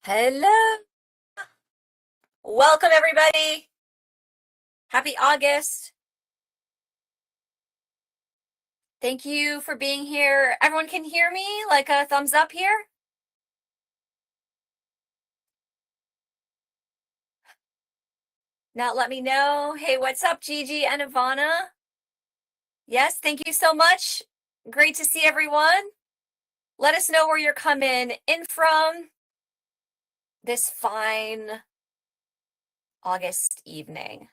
Hello. Welcome, everybody. Happy August. Thank you for being here. Everyone can hear me? Like a thumbs up here? Now let me know. Hey, what's up, Gigi and Ivana? Yes, thank you so much. Great to see everyone. Let us know where you're coming in from this fine August evening.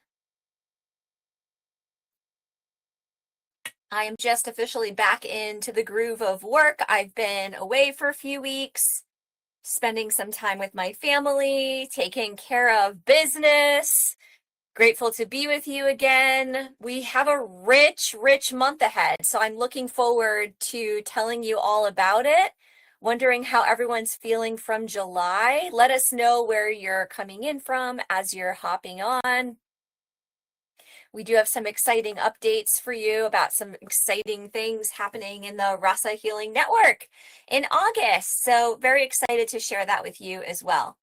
I am just officially back into the groove of work. I've been away for a few weeks, spending some time with my family, taking care of business. Grateful to be with you again. We have a rich, rich month ahead, so I'm looking forward to telling you all about it. Wondering how everyone's feeling from July. Let us know where you're coming in from as you're hopping on. We do have some exciting updates for you about some exciting things happening in the Rasa Healing Network in August. So very excited to share that with you as well.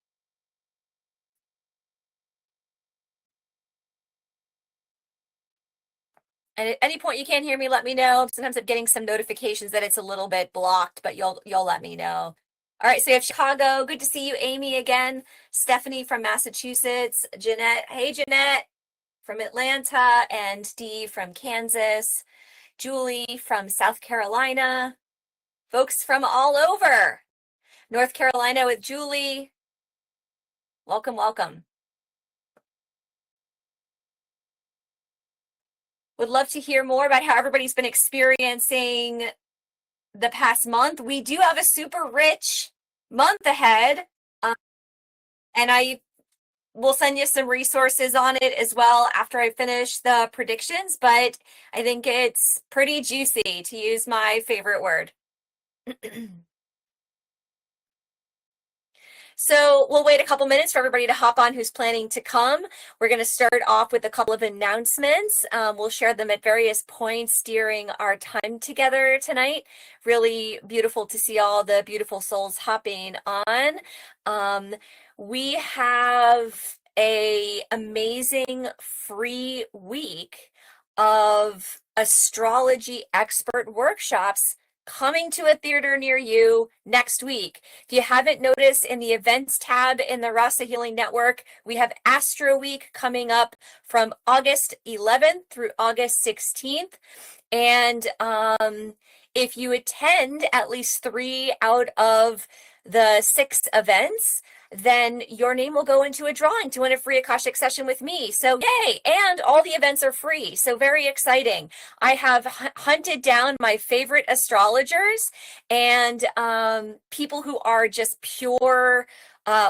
And at any point you can't hear me, let me know. Sometimes I'm getting some notifications that it's a little bit blocked, but you'll let me know. All right, so you have Chicago. Good to see you, Amy, again. Stephanie from Massachusetts. Jeanette. Hey, Jeanette from Atlanta. And Steve from Kansas. Julie from South Carolina. Folks from all over. North Carolina with Julie. Welcome, welcome. Would love to hear more about how everybody's been experiencing the past month. We do have a super rich month ahead, and I will send you some resources on it as well after I finish the predictions, but I think it's pretty juicy, to use my favorite word. So we'll wait a couple minutes for everybody to hop on who's planning to come. We're going to start off with a couple of announcements. We'll share them at various points during our time together tonight. Really beautiful to see all the beautiful souls hopping on. We have an amazing free week of astrology expert workshops coming to a theater near you next week. If you haven't noticed, in the events tab in the Rasa Healing Network, we have Astro Week coming up from August 11th through August 16th. And if you attend at least 3 out of the 6 events, then your name will go into a drawing to win a free Akashic session with me. So yay! And all the events are free. So very exciting. I have hunted down my favorite astrologers and people who are just pure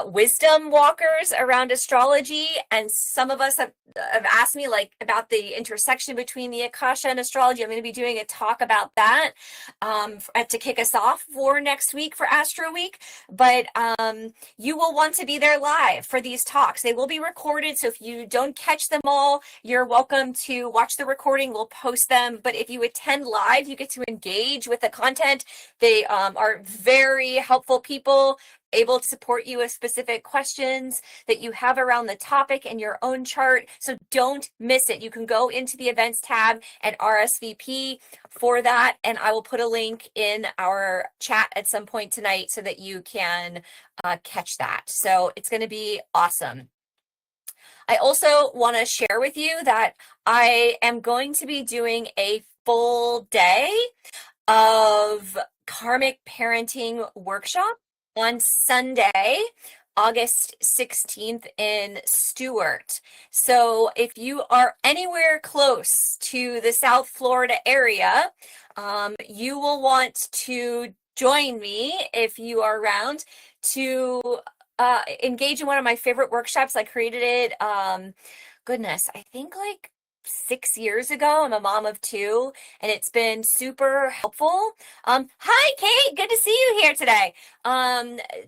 wisdom walkers around astrology. And some of us have asked me like about the intersection between the Akasha and astrology. I'm going to be doing a talk about that to kick us off for next week for Astro Week. But you will want to be there live for these talks. They will be recorded, so if you don't catch them all, you're welcome to watch the recording. We'll post them. But if you attend live, you get to engage with the content. They are very helpful people, able to support you with specific questions that you have around the topic in your own chart. So don't miss it. You can go into the events tab and RSVP for that. And I will put a link in our chat at some point tonight so that you can catch that. So it's going to be awesome. I also want to share with you that I am going to be doing a full day of karmic parenting workshop on Sunday, August 16th in Stuart. So if you are anywhere close to the South Florida area, you will want to join me if you are around to engage in one of my favorite workshops. I created it, goodness, I think like 6 years ago. I'm a mom of 2, and it's been super helpful. Hi, Kate. Good to see you here today.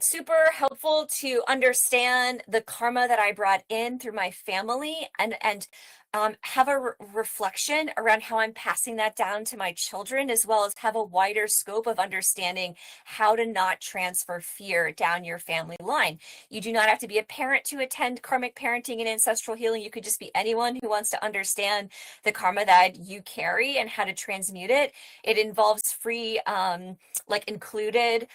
Super helpful to understand the karma that I brought in through my family and have a reflection around how I'm passing that down to my children, as well as have a wider scope of understanding how to not transfer fear down your family line. You do not have to be a parent to attend karmic parenting and ancestral healing. You could just be anyone who wants to understand the karma that you carry and how to transmute it. It involves free, included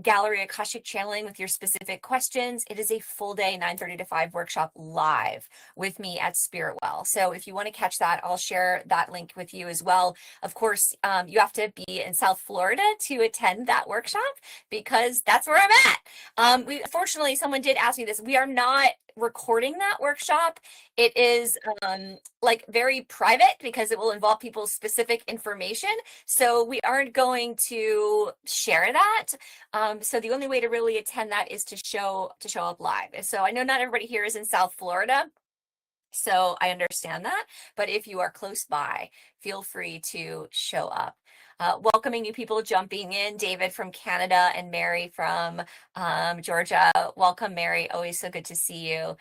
gallery Akashic channeling with your specific questions. It is a full day, 9:30 to 5 workshop live with me at Spirit Well. So if you want to catch that, I'll share that link with you as well. Of course, you have to be in South Florida to attend that workshop because that's where I'm at. Fortunately, someone did ask me this. We are not recording that workshop. It is very private because it will involve people's specific information. So we aren't going to share that. So the only way to really attend that is to show up live. And so I know not everybody here is in South Florida, so I understand that. But if you are close by, feel free to show up. Welcoming new people jumping in, David from Canada and Mary from Georgia. Welcome, Mary. Always so good to see you.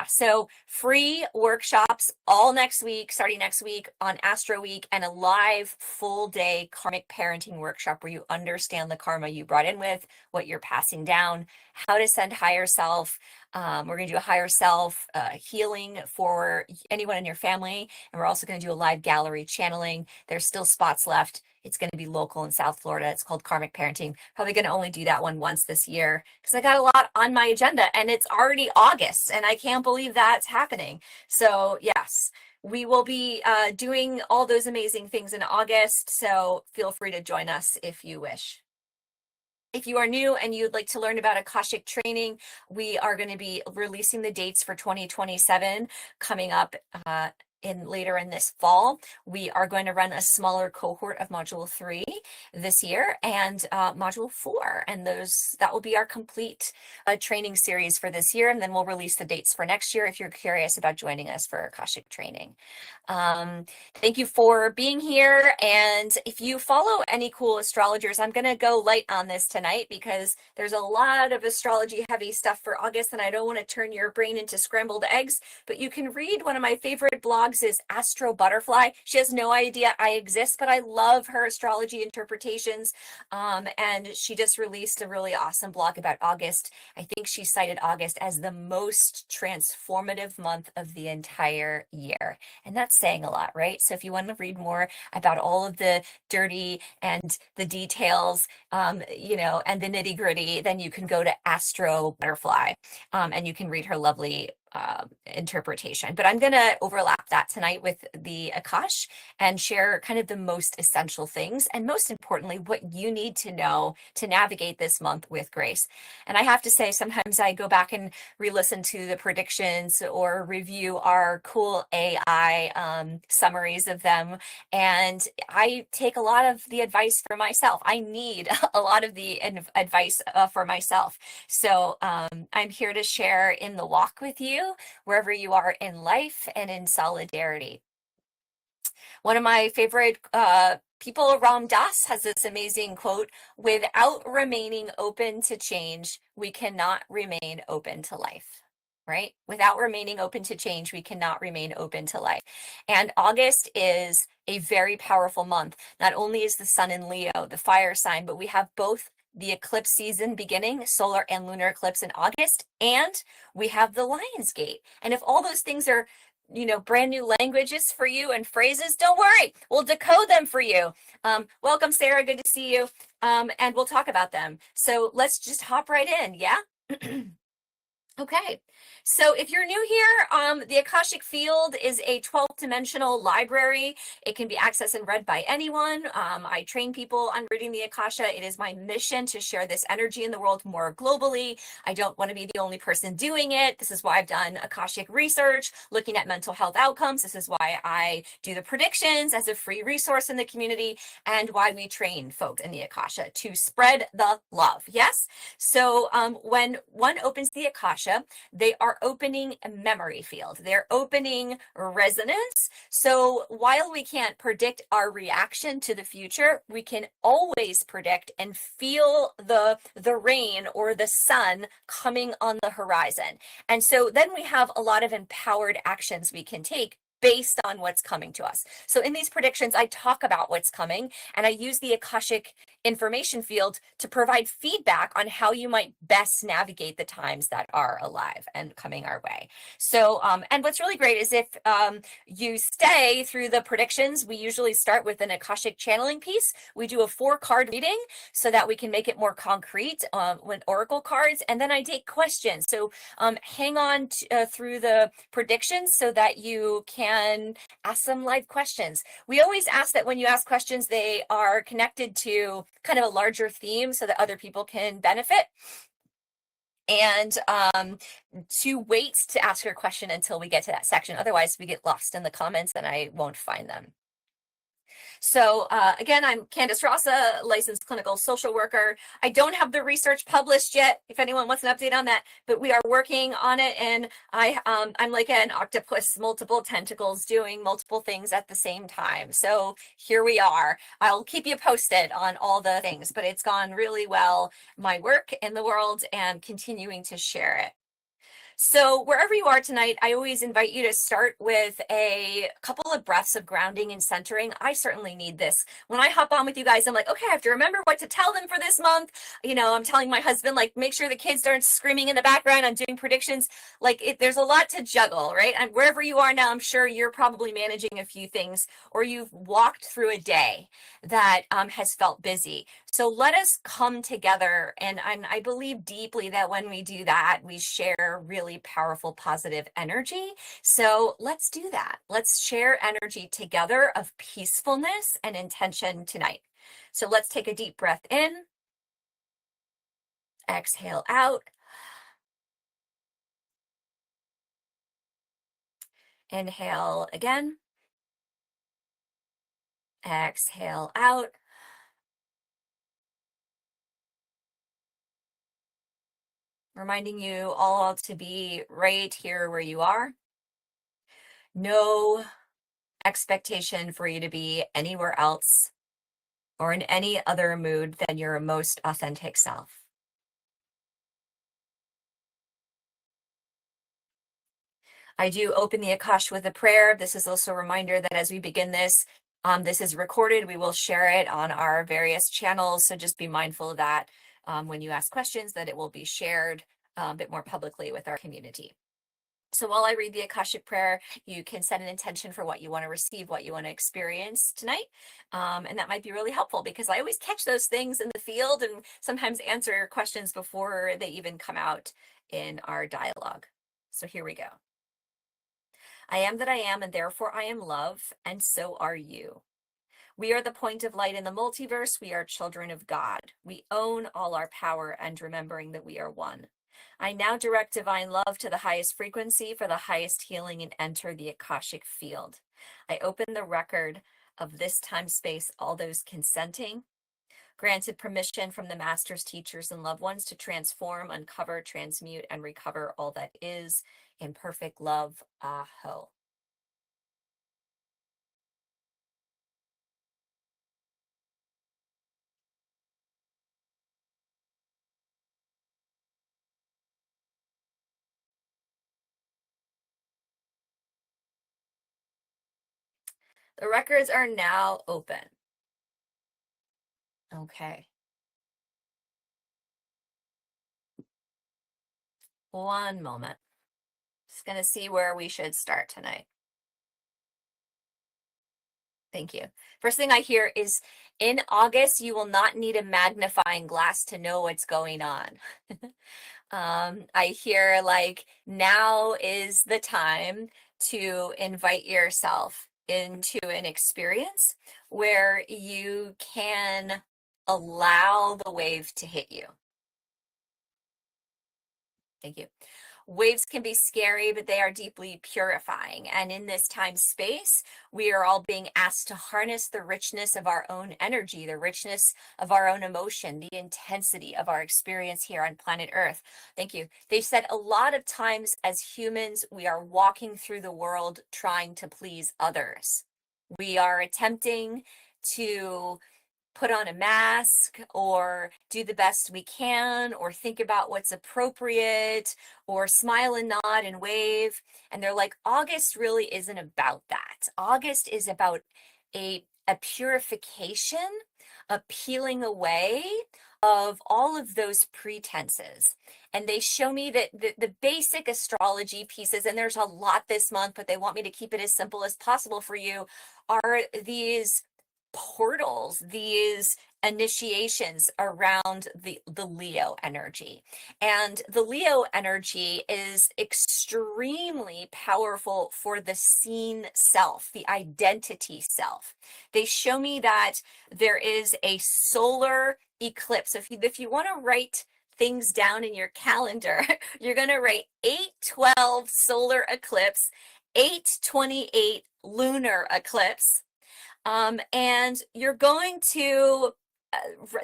So free workshops all next week, starting next week on Astro Week, and a live full day karmic parenting workshop where you understand the karma you brought in with, what you're passing down, how to send higher self. We're going to do a higher self healing for anyone in your family. And we're also going to do a live gallery channeling. There's still spots left. It's going to be local in South Florida. It's called Karmic Parenting. Probably going to only do that one once this year because I got a lot on my agenda and it's already August and I can't believe that's happening. So yes, we will be doing all those amazing things in August. So feel free to join us if you wish. If you are new and you'd like to learn about Akashic training, we are going to be releasing the dates for 2027 coming up later in this fall. We are going to run a smaller cohort of module 3 this year and module 4, and that will be our complete training series for this year, and then we'll release the dates for next year if you're curious about joining us for Akashic training. Thank you for being here, and if you follow any cool astrologers, I'm going to go light on this tonight because there's a lot of astrology heavy stuff for August and I don't want to turn your brain into scrambled eggs, but you can read one of my favorite blogs is Astro Butterfly. She has no idea I exist, but I love her astrology interpretations, and she just released a really awesome blog about August. I think she cited August as the most transformative month of the entire year, and that's saying a lot, right? So if you want to read more about all of the dirty and the details, and the nitty gritty, then you can go to Astro Butterfly, and you can read her lovely interpretation. But I'm going to overlap that tonight with the Akash and share kind of the most essential things, and most importantly, what you need to know to navigate this month with grace. And I have to say, sometimes I go back and re-listen to the predictions or review our cool AI summaries of them, and I take a lot of the advice for myself. I need a lot of the advice for myself. So I'm here to share in the walk with you wherever you are in life and in solidarity. One of my favorite people, Ram Dass, has this amazing quote: "Without remaining open to change, we cannot remain open to life." Right? Without remaining open to change, we cannot remain open to life. And August is a very powerful month. Not only is the sun in Leo, the fire sign, but we have both the eclipse season beginning, solar and lunar eclipse in August, and we have the Lion's Gate. And if all those things are, brand new languages for you and phrases, don't worry, we'll decode them for you. Welcome, Sarah, good to see you. And we'll talk about them. So let's just hop right in, yeah? Okay, so if you're new here, the Akashic Field is a 12-dimensional library. It can be accessed and read by anyone. I train people on reading the Akasha. It is my mission to share this energy in the world more globally. I don't want to be the only person doing it. This is why I've done Akashic research, looking at mental health outcomes. This is why I do the predictions as a free resource in the community, and why we train folks in the Akasha to spread the love. Yes? So when one opens the Akasha, Akasha, they are opening a memory field. They're opening resonance. So while we can't predict our reaction to the future, we can always predict and feel the rain or the sun coming on the horizon. And so then we have a lot of empowered actions we can take based on what's coming to us. So in these predictions, I talk about what's coming, and I use the Akashic information field to provide feedback on how you might best navigate the times that are alive and coming our way. So, and what's really great is if you stay through the predictions, we usually start with an Akashic channeling piece. We do a 4-card reading so that we can make it more concrete with oracle cards, and then I take questions. So hang on through the predictions so that you can ask some live questions. We always ask that when you ask questions, they are connected to kind of a larger theme so that other people can benefit. And to wait to ask your question until we get to that section. Otherwise, we get lost in the comments and I won't find them. So again, I'm Candace Rasa, licensed clinical social worker. I don't have the research published yet, if anyone wants an update on that, but we are working on it. And I'm like an octopus, multiple tentacles, doing multiple things at the same time. So here we are. I'll keep you posted on all the things, but it's gone really well, my work in the world, and continuing to share it. So wherever you are tonight, I always invite you to start with a couple of breaths of grounding and centering. I certainly need this. When I hop on with you guys, I'm like, okay, I have to remember what to tell them for this month. You know, I'm telling my husband, like, make sure the kids aren't screaming in the background. I'm doing predictions. Like, there's a lot to juggle, right? And wherever you are now, I'm sure you're probably managing a few things, or you've walked through a day that has felt busy. So let us come together. And I believe deeply that when we do that, we share really powerful, positive energy. So let's do that. Let's share energy together of peacefulness and intention tonight. So let's take a deep breath in. Exhale out. Inhale again. Exhale out. Reminding you all to be right here where you are. No expectation for you to be anywhere else or in any other mood than your most authentic self. I do open the Akash with a prayer. This is also a reminder that as we begin this, this is recorded. We will share it on our various channels. So just be mindful of that when you ask questions, that it will be shared a bit more publicly with our community. So while I read the Akashic prayer, you can set an intention for what you want to receive, what you want to experience tonight. And that might be really helpful because I always catch those things in the field and sometimes answer questions before they even come out in our dialogue. So here we go. I am that I am, and therefore I am love, and so are you. We are the point of light in the multiverse. We are children of God. We own all our power and remembering that we are one. I now direct divine love to the highest frequency for the highest healing and enter the Akashic field. I open the record of this time space, all those consenting, granted permission from the masters, teachers, and loved ones to transform, uncover, transmute, and recover all that is in perfect love. Aho. The records are now open. Okay. One moment. Just going to see where we should start tonight. Thank you. First thing I hear is in August, you will not need a magnifying glass to know what's going on. I hear like now is the time to invite yourself into an experience where you can allow the wave to hit you. Thank you. Waves can be scary, but they are deeply purifying. And in this time space, we are all being asked to harness the richness of our own energy, the richness of our own emotion, the intensity of our experience here on planet Earth. Thank you. They said a lot of times as humans, we are walking through the world trying to please others. We are attempting to put on a mask or do the best we can or think about what's appropriate or smile and nod and wave. And they're like, August really isn't about that. August is about a purification, a peeling away of all of those pretenses. And they show me that the basic astrology pieces, and there's a lot this month, but they want me to keep it as simple as possible for you, are these portals, these initiations around the Leo energy. And the Leo energy is extremely powerful for the seen self, the identity self. They show me that there is a solar eclipse. If you want to write things down in your calendar, you're going to write 8/12 solar eclipse, 8/28 lunar eclipse. And you're going to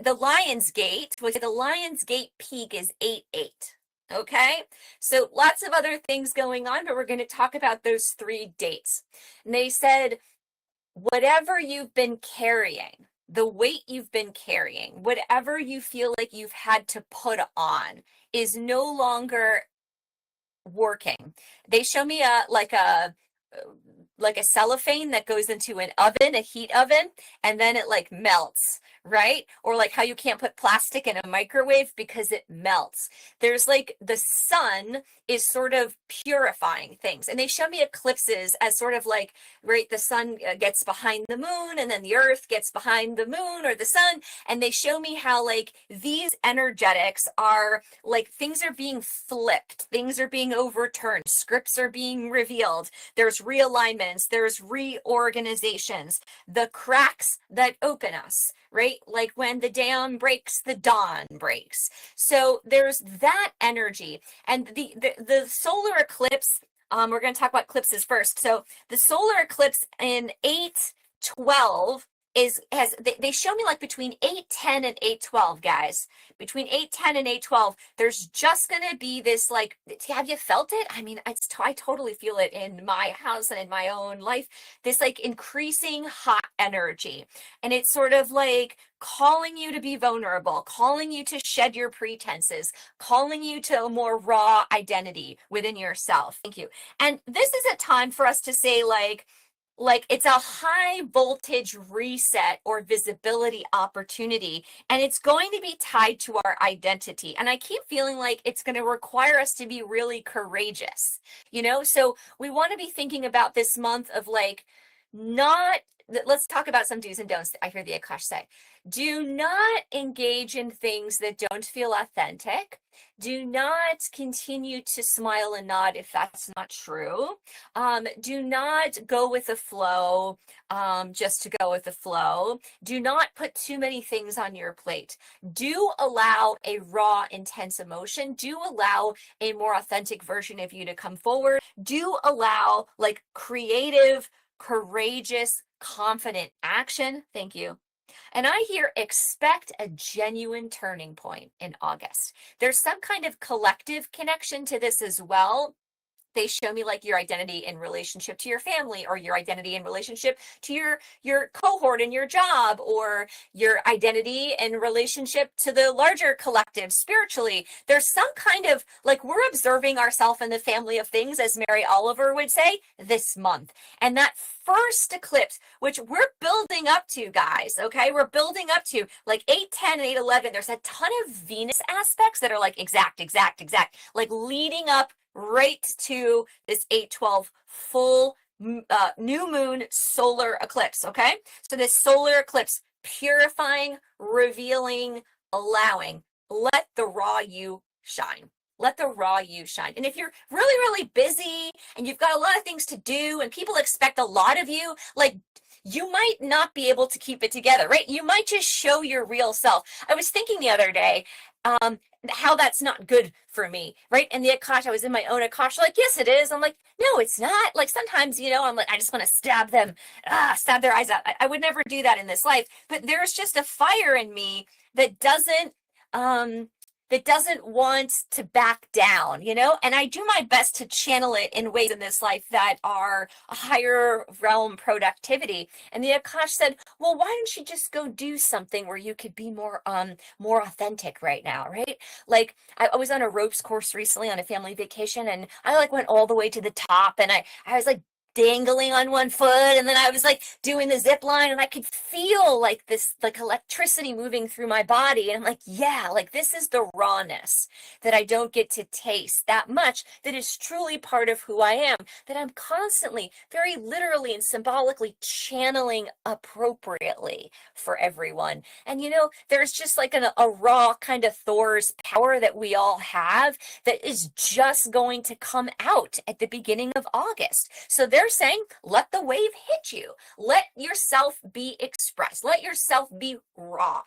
the Lion's Gate, which the Lion's Gate peak is 8/8. Okay, so lots of other things going on, but we're going to talk about those 3 dates. And they said, whatever you've been carrying, the weight you've been carrying, whatever you feel like you've had to put on is no longer working. They show me like a cellophane that goes into an oven, a heat oven, and then it like melts, right? Or like how you can't put plastic in a microwave because it melts. There's like the sun is sort of purifying things. And they show me eclipses as sort of like, right, the sun gets behind the moon and then the earth gets behind the moon or the sun. And they show me how like these energetics are like things are being flipped, things are being overturned, scripts are being revealed. There's realignments, there's reorganizations, the cracks that open us, right? Like when the dam breaks, the dawn breaks. So there's that energy. And the solar eclipse, we're going to talk about eclipses first. So the solar eclipse in 8/12 they show me like between 8/10 and 8/12, guys. Between 8/10 and 8/12, there's just going to be this like, have you felt it? I mean, I totally feel it in my house and in my own life, this like increasing hot energy. And it's sort of like calling you to be vulnerable, calling you to shed your pretenses, calling you to a more raw identity within yourself. Thank you. And this is a time for us to say like it's a high voltage reset or visibility opportunity, and it's going to be tied to our identity. And I keep feeling like it's going to require us to be really courageous, so we want to be thinking about this month of like, let's talk about some do's and don'ts. I hear the Akash say, do not engage in things that don't feel authentic. Do not continue to smile and nod if that's not true. Do not go with the flow just to go with the flow. Do not put too many things on your plate. Do allow a raw, intense emotion. Do allow a more authentic version of you to come forward. Do allow like creative, courageous, confident action. Thank you. And I hear expect a genuine turning point in August. There's some kind of collective connection to this as well. They show me like your identity in relationship to your family, or your identity in relationship to your cohort in your job, or your identity in relationship to the larger collective spiritually. There's some kind of like, we're observing ourselves in the family of things, as Mary Oliver would say, this month. And that first eclipse, which we're building up to, guys, okay? We're building up to like 8/10 and 8/11. There's a ton of Venus aspects that are like exact, like leading up right to this 8/12 full new moon solar eclipse, okay? So this solar eclipse, purifying, revealing, allowing. Let the raw you shine. Let the raw you shine. And if you're really, really busy and you've got a lot of things to do and people expect a lot of you, like, you might not be able to keep it together, right? You might just show your real self. I was thinking the other day, how that's not good for me, right? And the Akash, I was in my own Akash, like, yes, it is. I'm like, no, it's not. Like sometimes, I'm like, I just want to stab them, stab their eyes out. I would never do that in this life. But there's just a fire in me that um, doesn't want to back down, and I do my best to channel it in ways in this life that are a higher realm productivity. And the Akash said, well, why don't you just go do something where you could be more authentic right now, right? Like I was on a ropes course recently on a family vacation, and I like went all the way to the top, and I was like dangling on one foot, and then I was like doing the zip line, and I could feel like this like electricity moving through my body, and I'm like, yeah, like this is the rawness that I don't get to taste that much, that is truly part of who I am, that I'm constantly very literally and symbolically channeling appropriately for everyone. And there's just like a raw kind of Thor's power that we all have that is just going to come out at the beginning of August. So they're saying, let the wave hit you. Let yourself be expressed. Let yourself be raw,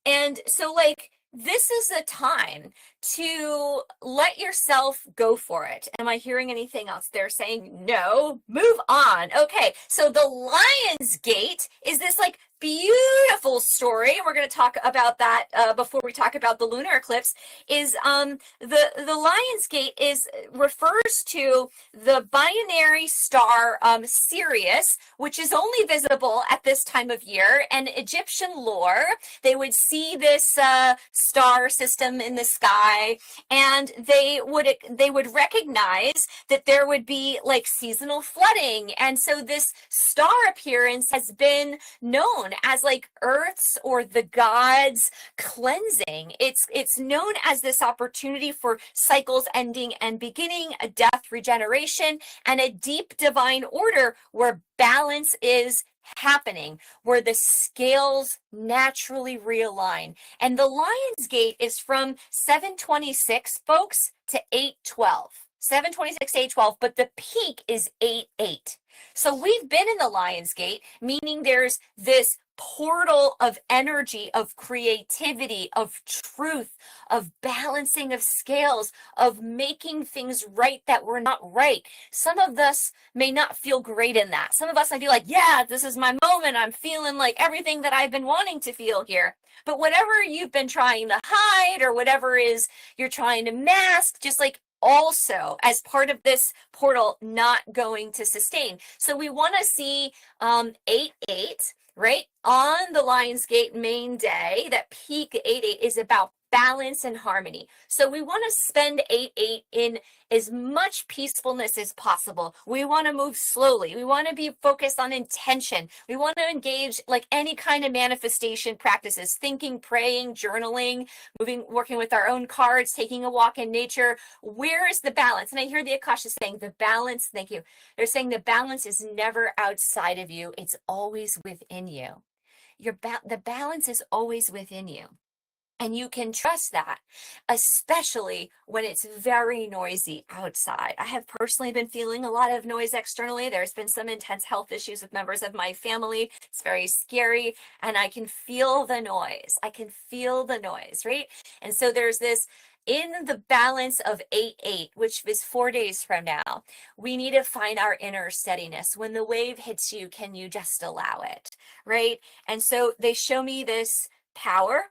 and so like, this is a time to let yourself go for it. Am I hearing anything else? They're saying, no, move on. Okay, so the Lion's Gate is this like beautiful story. We're going to talk about that before we talk about the lunar eclipse. Is the Lion's Gate refers to the binary star Sirius, which is only visible at this time of year. And Egyptian lore, they would see this star system in the sky, and they would recognize that there would be like seasonal flooding, and so this star appearance has been known as like Earth's or the gods' cleansing. It's known as this opportunity for cycles ending and beginning, a death, regeneration, and a deep divine order where balance is happening, where the scales naturally realign. And the Lion's Gate is from 726, folks, to 812. 726 to 812, but the peak is 88. So we've been in the Lion's Gate, meaning there's this portal of energy, of creativity, of truth, of balancing of scales, of making things right that were not right. Some of us may not feel great in that. Some of us might be like, yeah, this is my moment. I'm feeling like everything that I've been wanting to feel here. But whatever you've been trying to hide or whatever is you're trying to mask, just like also as part of this portal, not going to sustain. So we want to see 8-8, right? On the Lion's Gate main day, that peak 8-8 is about balance and harmony. So we want to spend 8-8 in as much peacefulness as possible. We want to move slowly. We want to be focused on intention. We want to engage like any kind of manifestation practices, thinking, praying, journaling, working with our own cards, taking a walk in nature. Where is the balance? And I hear the Akasha saying the balance, thank you. They're saying the balance is never outside of you. It's always within you. The balance is always within you. And you can trust that, especially when it's very noisy outside. I have personally been feeling a lot of noise externally. There's been some intense health issues with members of my family. It's very scary, and I can feel the noise. I can feel the noise, right? And so there's this, in the balance of 8-8, which is 4 days from now, we need to find our inner steadiness. When the wave hits you, can you just allow it, right? And so they show me this power,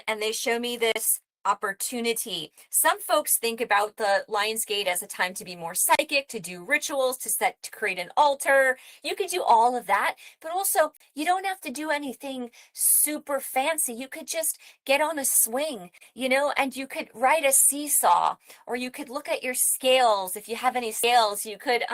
and they show me this opportunity. Some folks think about the Lion's Gate as a time to be more psychic, to do rituals, to create an altar. You could do all of that, but also you don't have to do anything super fancy. You could just get on a swing, and you could ride a seesaw, or you could look at your scales. If you have any scales, you could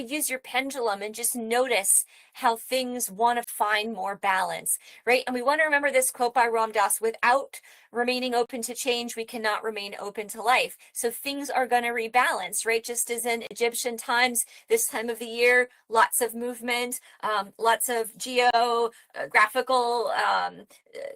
use your pendulum and just notice how things want to find more balance, right? And we want to remember this quote by Ram Dass: without remaining open to change, we cannot remain open to life. So things are going to rebalance, right? Just as in Egyptian times, this time of the year, lots of movement, lots of geographical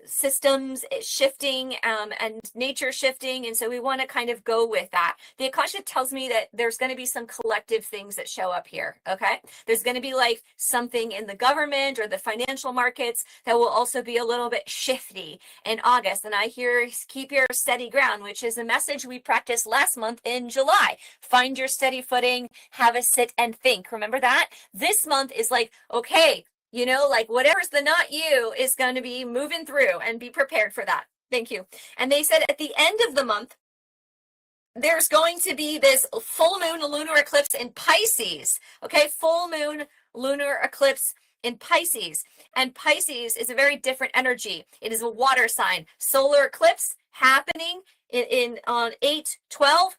systems shifting, and nature shifting. And so we want to kind of go with that. The Akashic tells me that there's going to be some collective things that show up here. Okay. There's going to be like something in the government or the financial markets that will also be a little bit shifty in August. And I hear keep your steady ground, which is a message we practiced last month in July. Find your steady footing, have a sit and think. Remember that? This month is like, okay, you know, like whatever's the not you is going to be moving through, and be prepared for that. Thank you. And they said at the end of the month, there's going to be this full moon lunar eclipse in Pisces. Okay, full moon lunar eclipse in Pisces. And Pisces is a very different energy. It is a water sign. Solar eclipse happening on 8/12.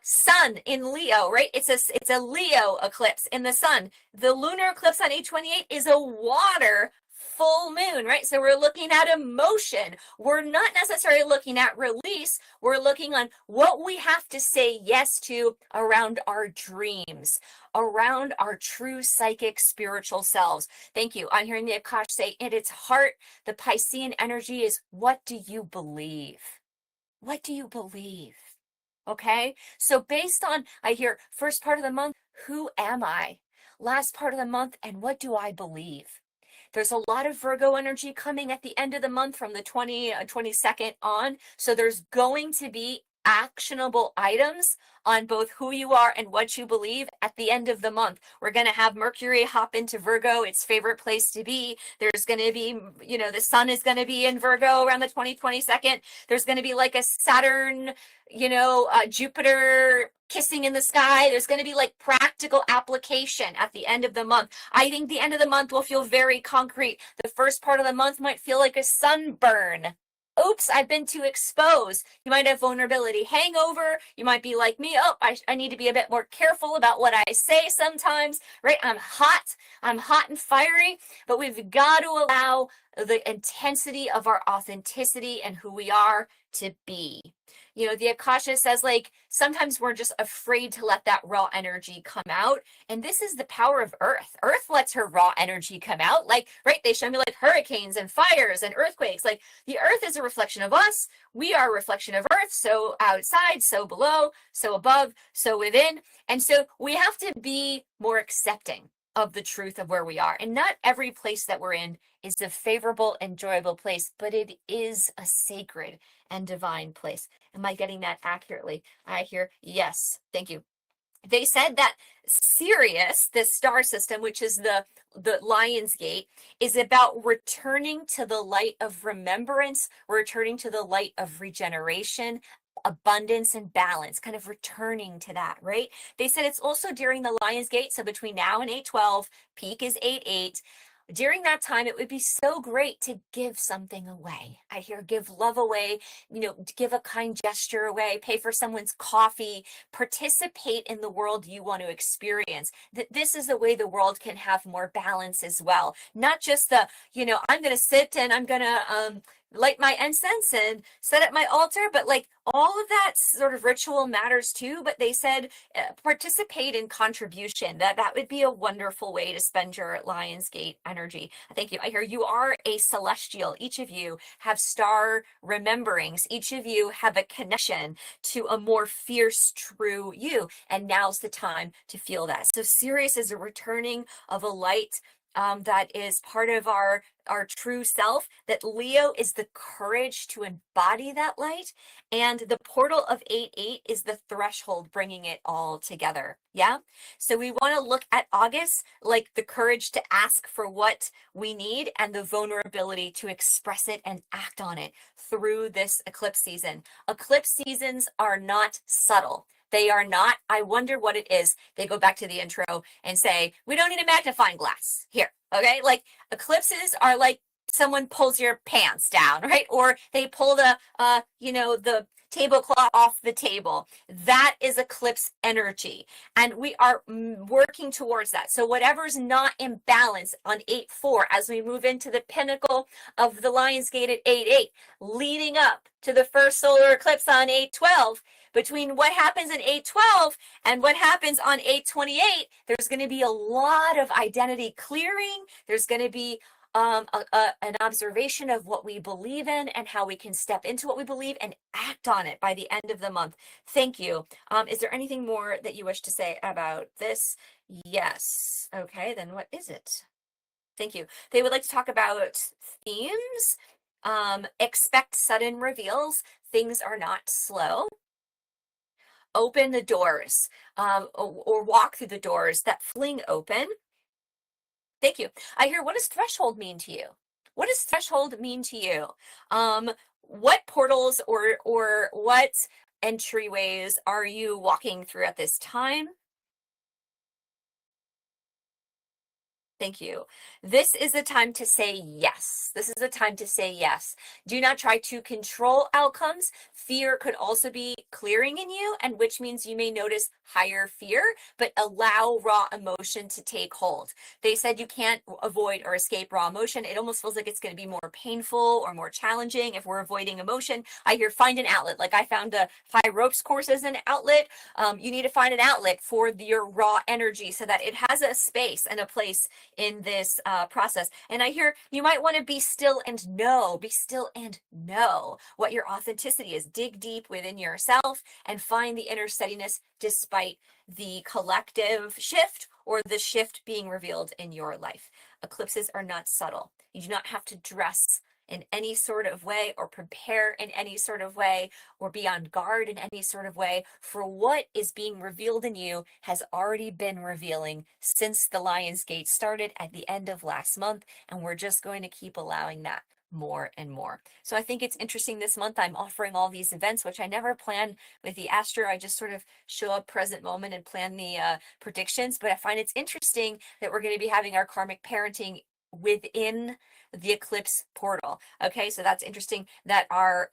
Sun in Leo, right? It's a Leo eclipse in the sun. The lunar eclipse on 8/28 is a water full moon, right? So we're looking at emotion. We're not necessarily looking at release. We're looking on what we have to say yes to around our dreams, around our true psychic spiritual selves. Thank you. I'm hearing the Akash say at its heart, the Piscean energy is, what do you believe? What do you believe? Okay, so based on, I hear first part of the month, who am I? Last part of the month, and what do I believe? There's a lot of Virgo energy coming at the end of the month from the 22nd on. So there's going to be actionable items on both who you are and what you believe at the end of the month. We're going to have Mercury hop into Virgo, its favorite place to be. There's going to be, you know, the sun is going to be in Virgo around the 22nd. There's going to be like a Saturn, you know, Jupiter kissing in the sky. There's going to be like practical application at the end of the month. I think the end of the month will feel very concrete. The first part of the month might feel like a sunburn. Oops, I've been too exposed. You might have vulnerability hangover. You might be like me. Oh, I need to be a bit more careful about what I say sometimes, right? I'm hot and fiery, but we've got to allow the intensity of our authenticity and who we are to be. You know, the Akasha says, like, sometimes we're just afraid to let that raw energy come out. And this is the power of Earth. Earth lets her raw energy come out. Like, right, they show me like hurricanes and fires and earthquakes. Like, the Earth is a reflection of us. We are a reflection of Earth. So outside, so below, so above, so within. And so we have to be more accepting of the truth of where we are. And not every place that we're in is a favorable, enjoyable place, but it is a sacred and divine place. Am I getting that accurately? I hear yes. Thank you. They said that Sirius, this star system, which is the Lion's Gate, is about returning to the light of remembrance, returning to the light of regeneration, abundance and balance, kind of returning to that, right? They said it's also during the Lion's Gate, so between now and 8/12, peak is 8/8. During that time, it would be so great to give something away. I hear give love away, you know, give a kind gesture away, pay for someone's coffee, participate in the world you want to experience. That this is the way the world can have more balance as well. Not just the, you know, I'm going to sit and I'm going to light my incense and set up my altar, but like all of that sort of ritual matters too. But they said participate in contribution. That would be a wonderful way to spend your Lionsgate energy. Thank you. I hear you are a celestial. Each of you have star rememberings. Each of you have a connection to a more fierce, true you. And now's the time to feel that. So Sirius is a returning of a light that is part of our true self, that Leo is the courage to embody that light, and the portal of 8/8 is the threshold bringing it all together. Yeah. So we want to look at August like the courage to ask for what we need and the vulnerability to express it and act on it through this eclipse season. Eclipse seasons are not subtle. They are not, I wonder what it is. They go back to the intro and say, we don't need a magnifying glass here. Okay. Like eclipses are like someone pulls your pants down, right? Or they pull the tablecloth off the table. That is eclipse energy. And we are working towards that. So whatever's not in balance on 8-4, as we move into the pinnacle of the Lion's Gate at 8-8, leading up to the first solar eclipse on 8-12, between what happens in 8-12 and what happens on 8-28, there's going to be a lot of identity clearing. There's going to be an observation of what we believe in and how we can step into what we believe and act on it by the end of the month. Thank you. Is there anything more that you wish to say about this? Yes. Okay, then what is it? Thank you. They would like to talk about themes. Expect sudden reveals. Things are not slow. Open the doors, or walk through the doors that fling open. Thank you. I hear, what does threshold mean to you? What does threshold mean to you? What portals or what entryways are you walking through at this time? Thank you. This is a time to say yes. This is a time to say yes. Do not try to control outcomes. Fear could also be clearing in you, and which means you may notice higher fear, but allow raw emotion to take hold. They said you can't avoid or escape raw emotion. It almost feels like it's going to be more painful or more challenging if we're avoiding emotion. I hear find an outlet. Like I found a high ropes course as an outlet. You need to find an outlet for your raw energy so that it has a space and a place in this process. And I hear you might want to be still and know what your authenticity is. Dig deep within yourself and find the inner steadiness despite the collective shift or the shift being revealed in your life. Eclipses are not subtle. You do not have to dress in any sort of way or prepare in any sort of way or be on guard in any sort of way, for what is being revealed in you has already been revealing since the Lion's Gate started at the end of last month, and we're just going to keep allowing that more and more. So I think it's interesting this month I'm offering all these events, which I never plan with the Astro. I just sort of show up present moment and plan the predictions, but I find it's interesting that we're going to be having our karmic parenting within the eclipse portal. Okay, so that's interesting that our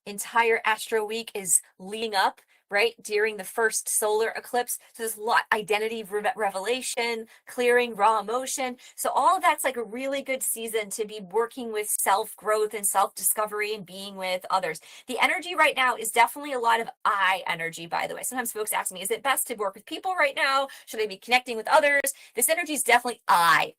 entire Astro week is leading up right during the first solar eclipse. So there's a lot identity revelation, clearing raw emotion. So all of that's like a really good season to be working with self-growth and self-discovery and being with others. The energy right now is definitely a lot of I energy, by the way. Sometimes folks ask me, is it best to work with people right now? Should I be connecting with others? This energy is definitely I.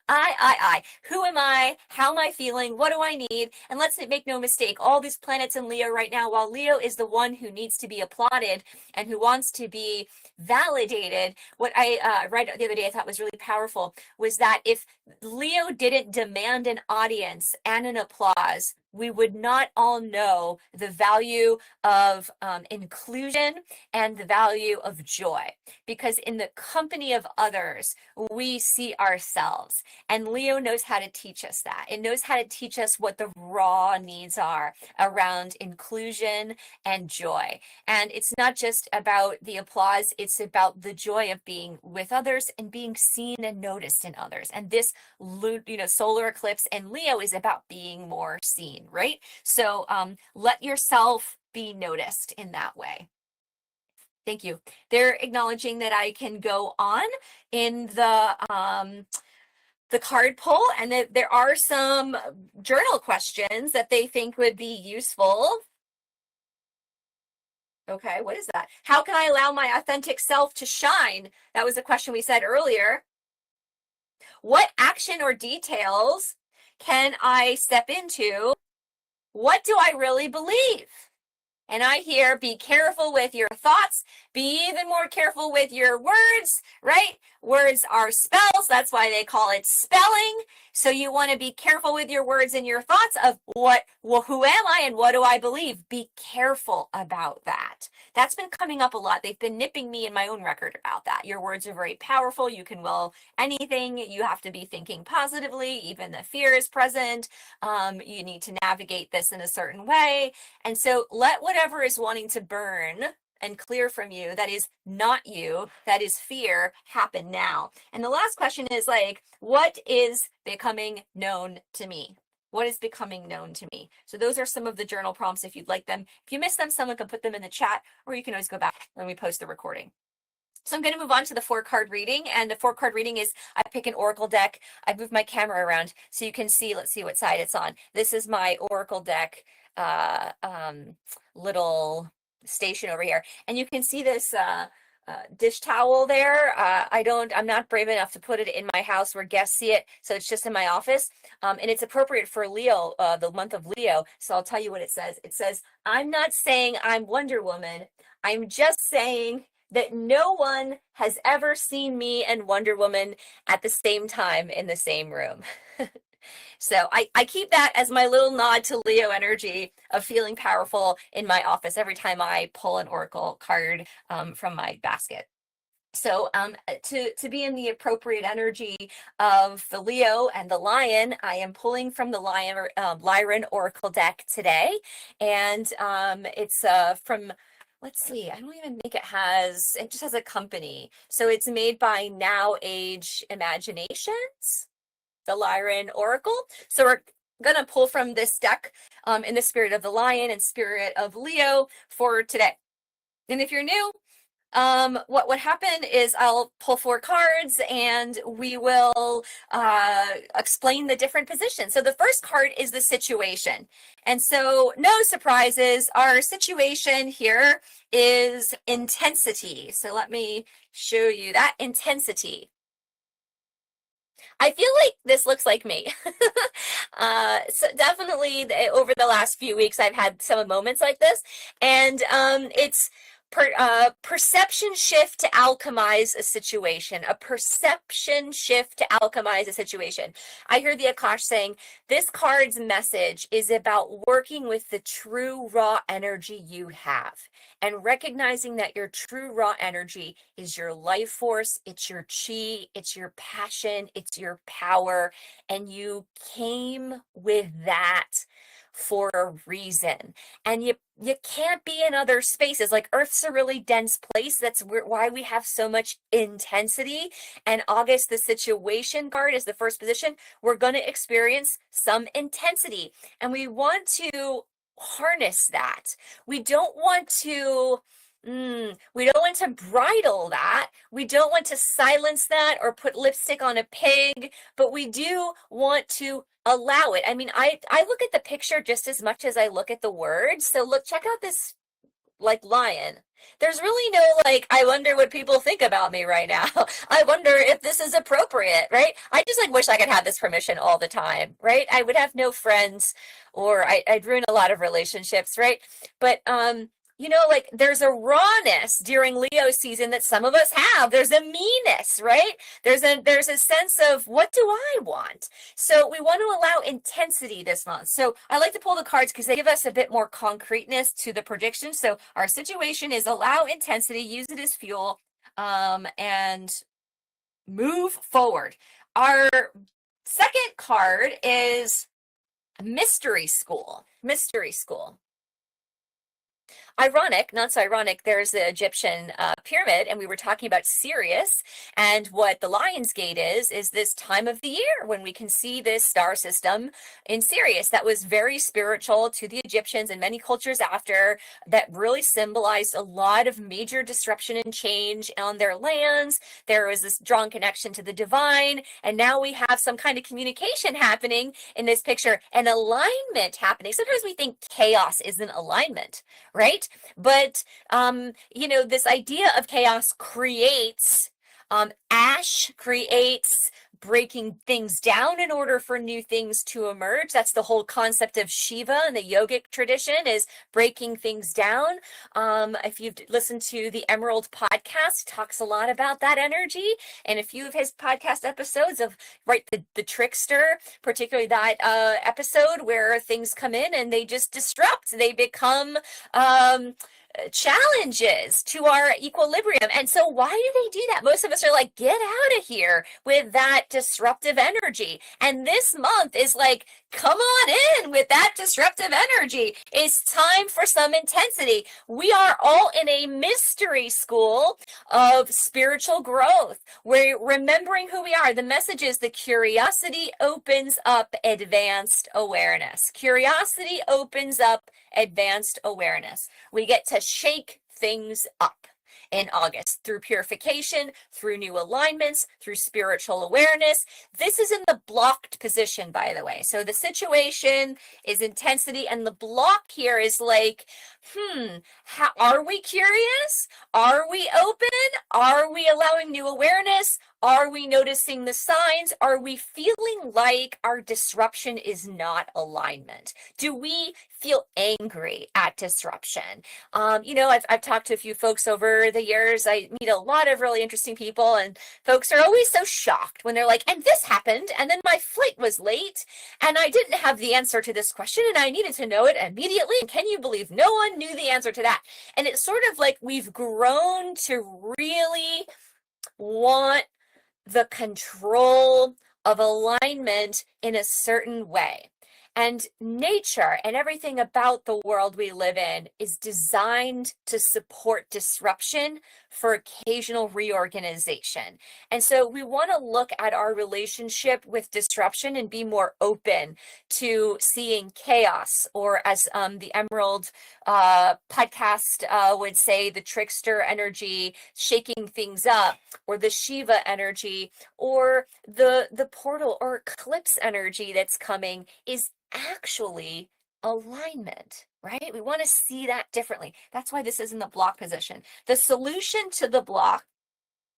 Who am I? How am I feeling? What do I need? And let's make no mistake, all these planets in Leo right now, while Leo is the one who needs to be applauded and who wants to be validated, what I read the other day I thought was really powerful was that if Leo didn't demand an audience and an applause, we would not all know the value of inclusion and the value of joy. Because in the company of others, we see ourselves. And Leo knows how to teach us that. It knows how to teach us what the raw needs are around inclusion and joy. And it's not just about the applause, it's about the joy of being with others and being seen and noticed in others. And this solar eclipse in Leo is about being more seen, right? So let yourself be noticed in that way. Thank you. They're acknowledging that I can go on in the card pull, and that there are some journal questions that they think would be useful. Okay, what is that? How can I allow my authentic self to shine? That was a question we said earlier. What action or details can I step into? What do I really believe? And I hear, be careful with your thoughts, be even more careful with your words, right? Words are spells. That's why they call it spelling. So you want to be careful with your words and your thoughts of who am I and what do I believe? Be careful about that. That's been coming up a lot. They've been nipping me in my own record about that. Your words are very powerful. You can will anything. You have to be thinking positively. Even the fear is present. You need to navigate this in a certain way. And so let whatever is wanting to burn and clear from you, that is not you, that is fear, happen now. And the last question is like, what is becoming known to me? What is becoming known to me? So those are some of the journal prompts if you'd like them. If you miss them, someone can put them in the chat, or you can always go back when we post the recording. So I'm going to move on to the 4-card reading, and the 4-card reading is I pick an oracle deck. I move my camera around so you can see. Let's see what side it's on. This is my oracle deck little station over here, and you can see this dish towel there. I'm not brave enough to put it in my house where guests see it, so it's just in my office. And it's appropriate for Leo, the month of Leo. So I'll tell you what it says. It says, I'm not saying I'm Wonder Woman. I'm just saying that no one has ever seen me and Wonder Woman at the same time in the same room. So I keep that as my little nod to Leo energy of feeling powerful in my office every time I pull an oracle card from my basket. So to be in the appropriate energy of the Leo and the Lion, I am pulling from the Lyran Oracle deck today. And it's from, let's see, I don't even think it just has a company. So it's made by Now Age Imaginations, the Lyran Oracle. So we're going to pull from this deck in the spirit of the Lion and spirit of Leo for today. And if you're new, what would happen is I'll pull 4 cards and we will explain the different positions. So the first card is the situation. And so no surprises, our situation here is intensity. So let me show you that intensity. I feel like this looks like me. So definitely over the last few weeks, I've had some moments like this, and it's perception shift to alchemize a situation, a perception shift to alchemize a situation. I hear the Akash saying this card's message is about working with the true raw energy you have and recognizing that your true raw energy is your life force, it's your chi, it's your passion, it's your power, and you came with that for a reason. And you can't be in other spaces. Like Earth's a really dense place. That's why we have so much intensity. And August, the situation card is the first position. We're going to experience some intensity. And we want to harness that. We don't want to bridle that. We don't want to silence that or put lipstick on a pig, but we do want to allow it. I mean, I look at the picture just as much as I look at the words. So look, check out this like lion. There's really no like, I wonder what people think about me right now. I wonder if this is appropriate, right? I just like wish I could have this permission all the time, right? I would have no friends, or I'd ruin a lot of relationships, right? But you know, like there's a rawness during Leo season that some of us have. There's a meanness, right? There's a sense of what do I want? So we want to allow intensity this month. So I like to pull the cards because they give us a bit more concreteness to the prediction. So our situation is allow intensity, use it as fuel, and move forward. Our second card is mystery school. Mystery school. Ironic, not so ironic, there's the Egyptian pyramid, and we were talking about Sirius, and what the Lion's Gate is this time of the year when we can see this star system in Sirius that was very spiritual to the Egyptians and many cultures after, that really symbolized a lot of major disruption and change on their lands. There was this strong connection to the divine, and now we have some kind of communication happening in this picture, and alignment happening. Sometimes we think chaos isn't alignment, right? But, you know, this idea of chaos creates, ash creates breaking things down in order for new things to emerge. That's the whole concept of Shiva in the yogic tradition, is breaking things down. If you've listened to the Emerald podcast, talks a lot about that energy. And a few of his podcast episodes of, right, the trickster, particularly that episode where things come in and they just disrupt. They become challenges to our equilibrium. And so why do they do that? Most of us are like, get out of here with that disruptive energy. And this month is like, come on in with that disruptive energy. It's time for some intensity. We are all in a mystery school of spiritual growth. We're remembering who we are. The message is the curiosity opens up advanced awareness. Curiosity opens up advanced awareness. We get to shake things up in August through purification, through new alignments, through spiritual awareness. This is in the blocked position, by the way. So the situation is intensity, and the block here is like, are we curious? Are we open? Are we allowing new awareness? Are we noticing the signs? Are we feeling like our disruption is not alignment? Do we feel angry at disruption? I've talked to a few folks over the years. I meet a lot of really interesting people, and folks are always so shocked when they're like, and this happened, and then my flight was late, and I didn't have the answer to this question, and I needed to know it immediately. And can you believe no one knew the answer to that? And it's sort of like we've grown to really want the control of alignment in a certain way. And nature and everything about the world we live in is designed to support disruption for occasional reorganization. And so we want to look at our relationship with disruption and be more open to seeing chaos, or as the Emerald podcast would say, the trickster energy shaking things up, or the Shiva energy, or the portal or eclipse energy that's coming is actually alignment, right? We want to see that differently. That's why this is in the block position. The solution to the block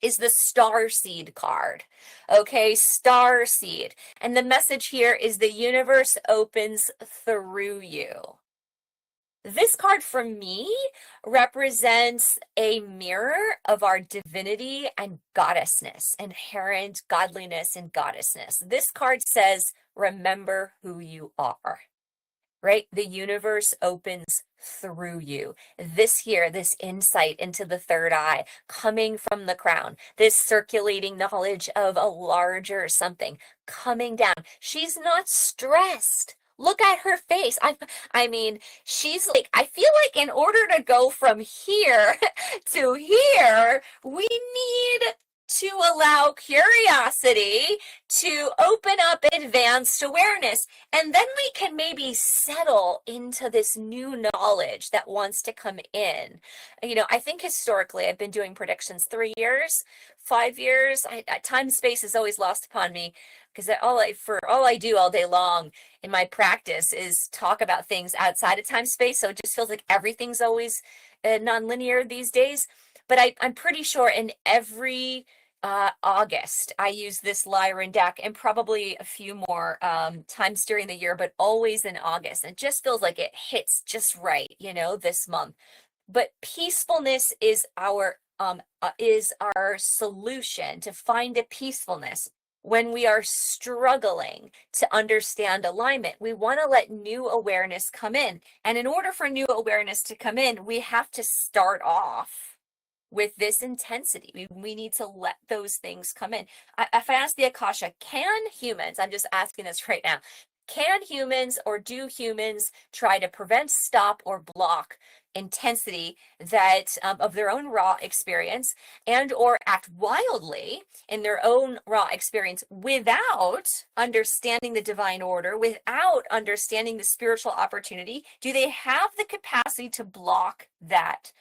is the star seed card. Okay, star seed. And the message here is the universe opens through you. This card for me represents a mirror of our divinity and goddessness, inherent godliness and goddessness. This card says, remember who you are, right? The universe opens through you. This insight into the third eye coming from the crown, this circulating knowledge of a larger something coming down. She's not stressed. Look at her face. I mean, she's like, I feel like in order to go from here to here, we need to allow curiosity to open up advanced awareness. And then we can maybe settle into this new knowledge that wants to come in. I think historically I've been doing predictions 3 years, 5 years. Time space is always lost upon me, because all I do all day long in my practice is talk about things outside of time space. So it just feels like everything's always nonlinear these days. But I'm pretty sure in every August, I use this Lyran deck, and probably a few more times during the year, but always in August. It just feels like it hits just right, this month. But peacefulness is our solution to find a peacefulness when we are struggling to understand alignment. We want to let new awareness come in. And in order for new awareness to come in, we have to start off with this intensity. We need to let those things come in. If I ask the Akasha, can humans, I'm just asking this right now, can humans, or do humans try to prevent, stop, or block intensity that of their own raw experience, and or act wildly in their own raw experience without understanding the divine order, without understanding the spiritual opportunity? Do they have the capacity to block that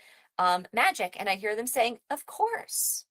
magic? And I hear them saying, of course.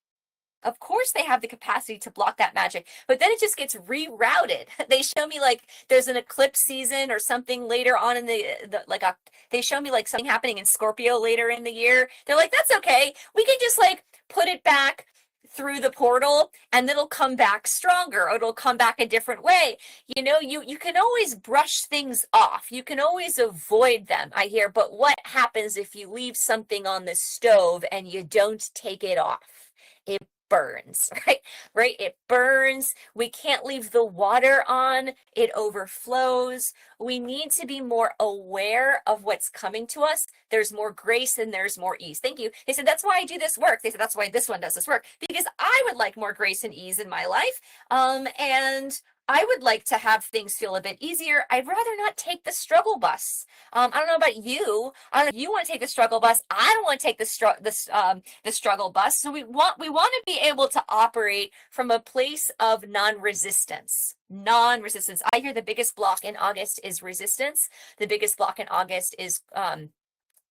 Of course they have the capacity to block that magic, but then it just gets rerouted. They show me like there's an eclipse season or something later on in they show me like something happening in Scorpio later in the year. They're like, that's okay. We can just like put it back through the portal and it'll come back stronger, or it'll come back a different way. You can always brush things off. You can always avoid them, I hear. But what happens if you leave something on the stove and you don't take it off? It burns, right? Right? It burns. We can't leave the water on. It overflows. We need to be more aware of what's coming to us. There's more grace and there's more ease. Thank you. They said, that's why I do this work. They said, that's why this one does this work, because I would like more grace and ease in my life. And I would like to have things feel a bit easier. I'd rather not take the struggle bus. I don't know about you. I don't know if you want to take the struggle bus. I don't want to take the struggle bus. So we want to be able to operate from a place of non-resistance. Non-resistance. I hear the biggest block in August is resistance. The biggest block in August is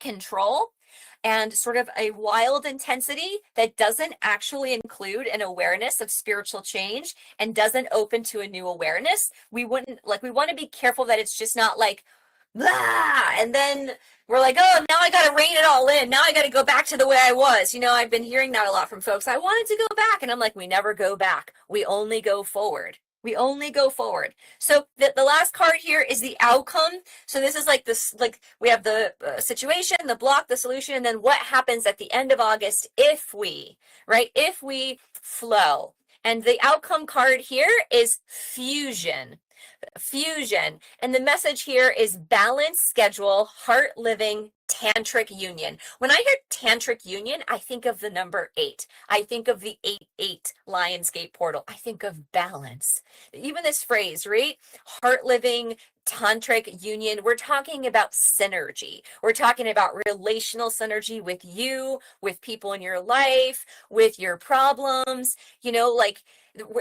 control, and sort of a wild intensity that doesn't actually include an awareness of spiritual change and doesn't open to a new awareness. We want to be careful that it's just not like, blah, and then we're like, oh, now I got to rein it all in. Now I got to go back to the way I was. I've been hearing that a lot from folks. I wanted to go back. And I'm like, we never go back. We only go forward. We only go forward. So the last card here is the outcome. So this is like we have the situation, the block, the solution, and then what happens at the end of August if we flow. And the outcome card here is fusion. And the message here is balance, schedule, heart living, tantric union. When I hear tantric union, I think of the number 8. I think of the 8-8 Lionsgate portal. I think of balance. Even this phrase, right? Heart living, tantric union. We're talking about synergy. We're talking about relational synergy with you, with people in your life, with your problems,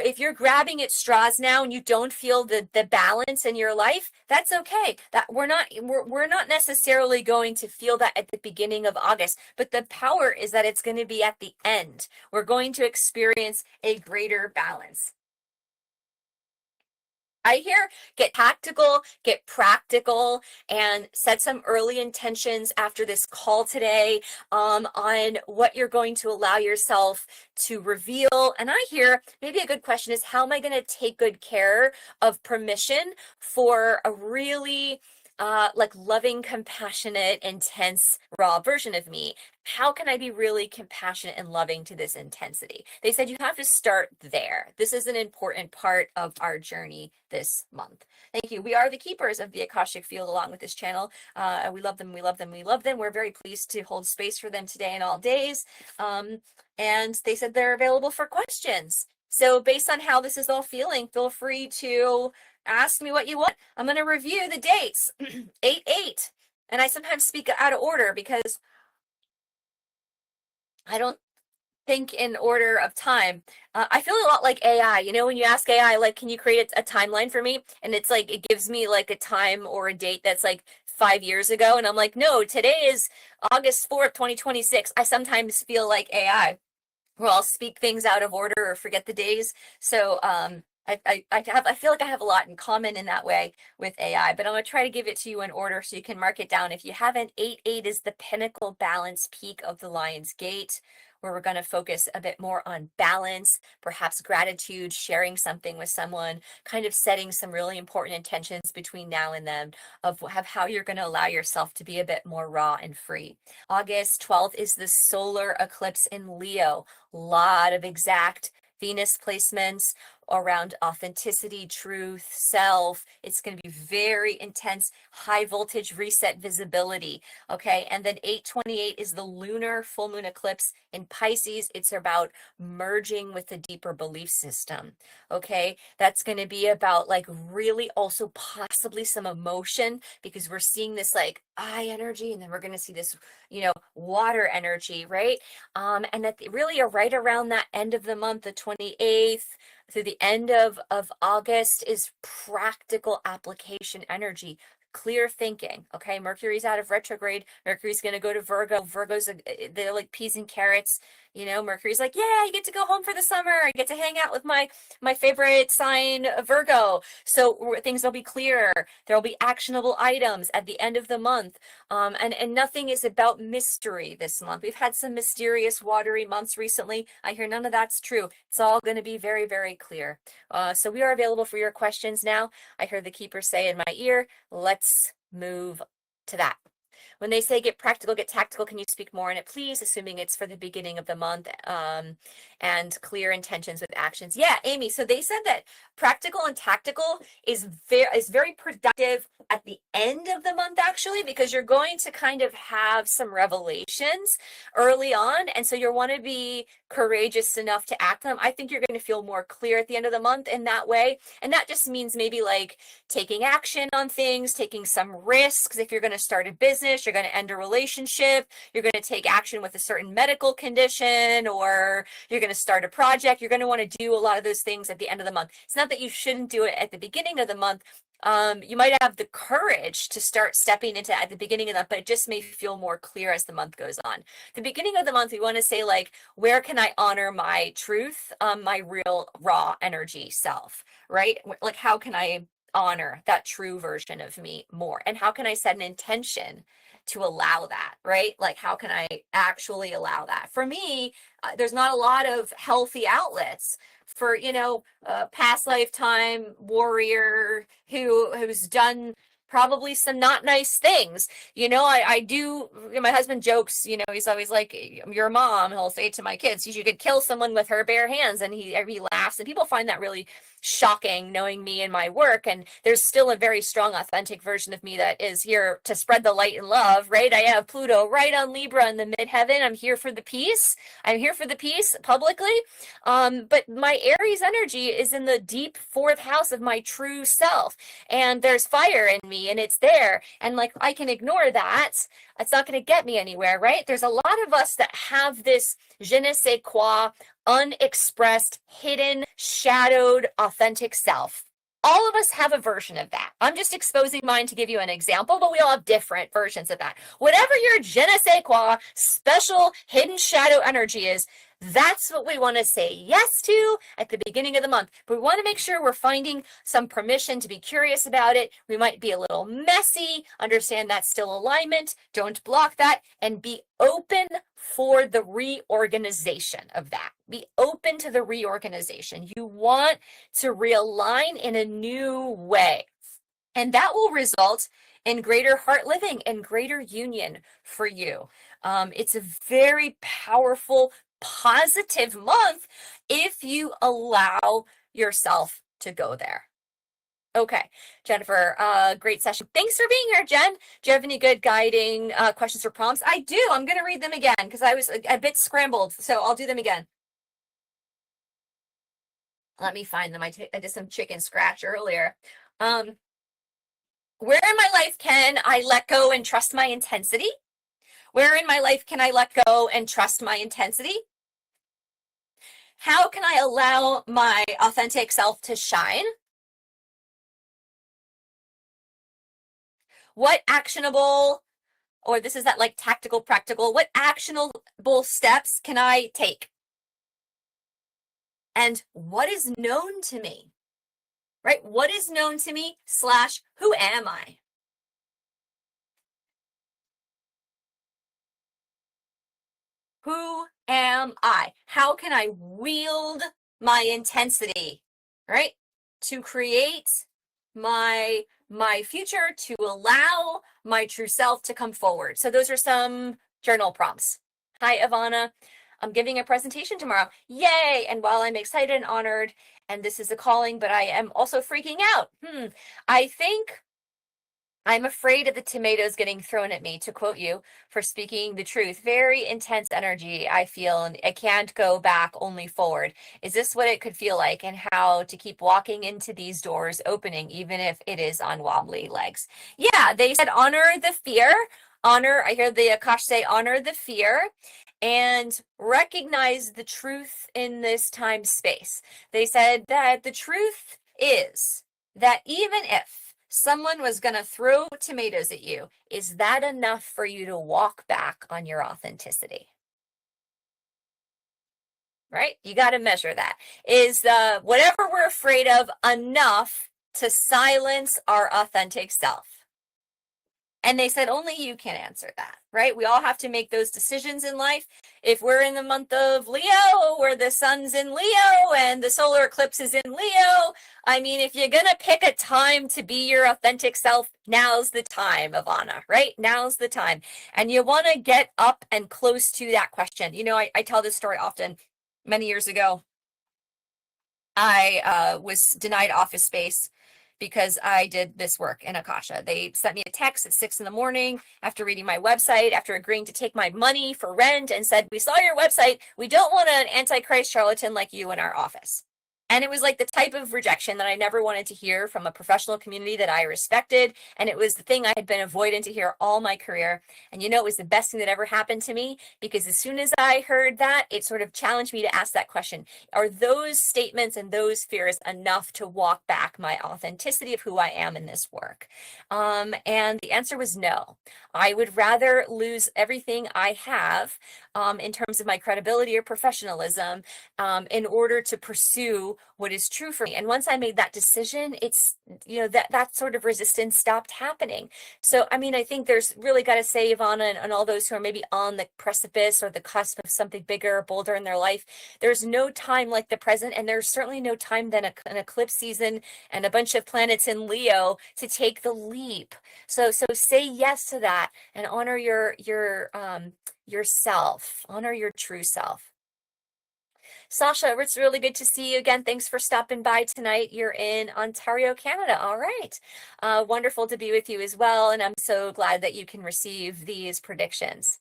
if you're grabbing at straws now and you don't feel the balance in your life, that's okay. That we're not necessarily going to feel that at the beginning of August, but the power is that it's going to be at the end. We're going to experience a greater balance. I hear get tactical, get practical, and set some early intentions after this call today on what you're going to allow yourself to reveal. And I hear maybe a good question is, how am I going to take good care of permission for a really loving, compassionate, intense, raw version of me? How can I be really compassionate and loving to this intensity? They said you have to start there. This is an important part of our journey this month. Thank you. We are the keepers of the Akashic field along with this channel. We love them. We love them. We love them. We're very pleased to hold space for them today and all days. And they said they're available for questions. So based on how this is all feeling, feel free to ask me what you want. I'm going to review the dates. 8-8. And I sometimes speak out of order because I don't think in order of time. I feel a lot like AI. When you ask AI, like, can you create a timeline for me? And it's like, it gives me like a time or a date that's like 5 years ago. And I'm like, no, today is August 4th, 2026. I sometimes feel like AI, where I'll speak things out of order or forget the days. So, I feel like I have a lot in common in that way with AI, but I'm going to try to give it to you in order so you can mark it down. If you haven't, 8-8 is the pinnacle balance peak of the Lion's Gate, where we're going to focus a bit more on balance, perhaps gratitude, sharing something with someone, kind of setting some really important intentions between now and then of how you're going to allow yourself to be a bit more raw and free. August 12th is the solar eclipse in Leo. A lot of exact Venus placements around authenticity, truth, self. It's going to be very intense, high voltage reset visibility. Okay. And then 8/28 is the lunar full moon eclipse in Pisces. It's about merging with a deeper belief system. Okay. That's going to be about like really also possibly some emotion, because we're seeing this like eye energy, and then we're going to see this, water energy, right? And that really are right around that end of the month, the 28th, through the end of August is practical application energy, clear thinking. Okay, Mercury's out of retrograde. Mercury's going to go to Virgo. Virgo's they're like peas and carrots. Mercury's like, yeah, I get to go home for the summer. I get to hang out with my favorite sign, Virgo. So things will be clearer. There'll be actionable items at the end of the month. And nothing is about mystery this month. We've had some mysterious, watery months recently. I hear none of that's true. It's all going to be very, very clear. So we are available for your questions now. I heard the keeper say in my ear, let's move to that. When they say get practical, get tactical, can you speak more on it, please? Assuming it's for the beginning of the month, and clear intentions with actions. Yeah, Amy. So they said that practical and tactical is very productive at the end of the month, actually, because you're going to kind of have some revelations early on, and so you'll want to be courageous enough to act on them. I think you're going to feel more clear at the end of the month in that way, and that just means maybe like taking action on things, taking some risks. If you're going to start a business, you're going to end a relationship, you're going to take action with a certain medical condition, or you're going to start a project, you're going to want to do a lot of those things at the end of the month. It's not that you shouldn't do it at the beginning of the month. You might have the courage to start stepping into at the beginning of that, but it just may feel more clear as the month goes on. The beginning of the month, we want to say, like, where can I honor my truth, my real raw energy self, right? Like, how can I honor that true version of me more? And how can I set an intention to allow that, right? Like, how can I actually allow that? For me, there's not a lot of healthy outlets for, a past lifetime warrior who's done probably some not nice things. I do, my husband jokes, he's always like, your mom, he'll say to my kids, you could kill someone with her bare hands. And he laughs, and people find that really shocking, knowing me and my work. And there's still a very strong, authentic version of me that is here to spread the light and love, right? I have Pluto right on Libra in the midheaven. I'm here for the peace. I'm here for the peace publicly. But my Aries energy is in the deep fourth house of my true self. And there's fire in me, and it's there. And like, I can ignore that. It's not going to get me anywhere, right? There's a lot of us that have this je ne sais quoi, unexpressed, hidden, shadowed, authentic self. All of us have a version of that. I'm just exposing mine to give you an example, but we all have different versions of that. Whatever your je ne sais quoi, special, hidden shadow energy is, that's what we want to say yes to at the beginning of the month. But we want to make sure we're finding some permission to be curious about it. We might be a little messy. Understand that's still alignment. Don't block that, and be open for the reorganization of that. Be open to the reorganization. You want to realign in a new way, and that will result in greater heart living and greater union for you. It's a very powerful, positive month if you allow yourself to go there. Okay, Jennifer, great session. Thanks for being here, Jen. Do you have any good guiding questions or prompts? I do. I'm going to read them again because I was a bit scrambled, so I'll do them again. Let me find them. I did some chicken scratch earlier. Where in my life can I let go and trust my intensity? Where in my life can I let go and trust my intensity? How can I allow my authentic self to shine? What actionable, or this is that like tactical, practical, what actionable steps can I take? And what is known to me, right? What is known to me / who am I? Who am I? How can I wield my intensity, right? To create my future, to allow my true self to come forward. So those are some journal prompts. Hi, Ivana. I'm giving a presentation tomorrow. Yay! And while I'm excited and honored, and this is a calling, but I am also freaking out. I think I'm afraid of the tomatoes getting thrown at me, to quote you, for speaking the truth. Very intense energy, I feel, and I can't go back, only forward. Is this what it could feel like, and how to keep walking into these doors opening, even if it is on wobbly legs? Yeah, they said honor the fear. I hear the Akash say honor the fear and recognize the truth in this time space. They said that the truth is that even if someone was going to throw tomatoes at you, is that enough for you to walk back on your authenticity? Right? You got to measure that. Is whatever we're afraid of enough to silence our authentic self? And they said only you can answer that, right? We all have to make those decisions in life. if we're in the month of Leo, where the sun's in Leo and the solar eclipse is in Leo, I mean, if you're going to pick a time to be your authentic self, now's the time, Ivana, right? Now's the time. And you want to get up and close to that question. You know, I tell this story often. Many years ago, I was denied office space because I did this work in Akasha. They sent me a text at 6 in the morning after reading my website, after agreeing to take my money for rent, and said, "We saw your website. We don't want an antichrist charlatan like you in our office." And it was like the type of rejection that I never wanted to hear from a professional community that I respected. And it was the thing I had been avoiding to hear all my career. And you know, it was the best thing that ever happened to me, because as soon as I heard that, it sort of challenged me to ask that question. Are those statements and those fears enough to walk back my authenticity of who I am in this work? And the answer was no. I would rather lose everything I have in terms of my credibility or professionalism in order to pursue what is true for me. And once I made that decision, it's, you know, that sort of resistance stopped happening. So, I mean, I think there's really got to say, Ivana, and all those who are maybe on the precipice or the cusp of something bigger or bolder in their life, there's no time like the present. And there's certainly no time than an eclipse season and a bunch of planets in Leo to take the leap. So say yes to that and honor yourself, honor your true self. Sasha, it's really good to see you again. Thanks for stopping by tonight. You're in Ontario, Canada. All right. Wonderful to be with you as well. And I'm so glad that you can receive these predictions.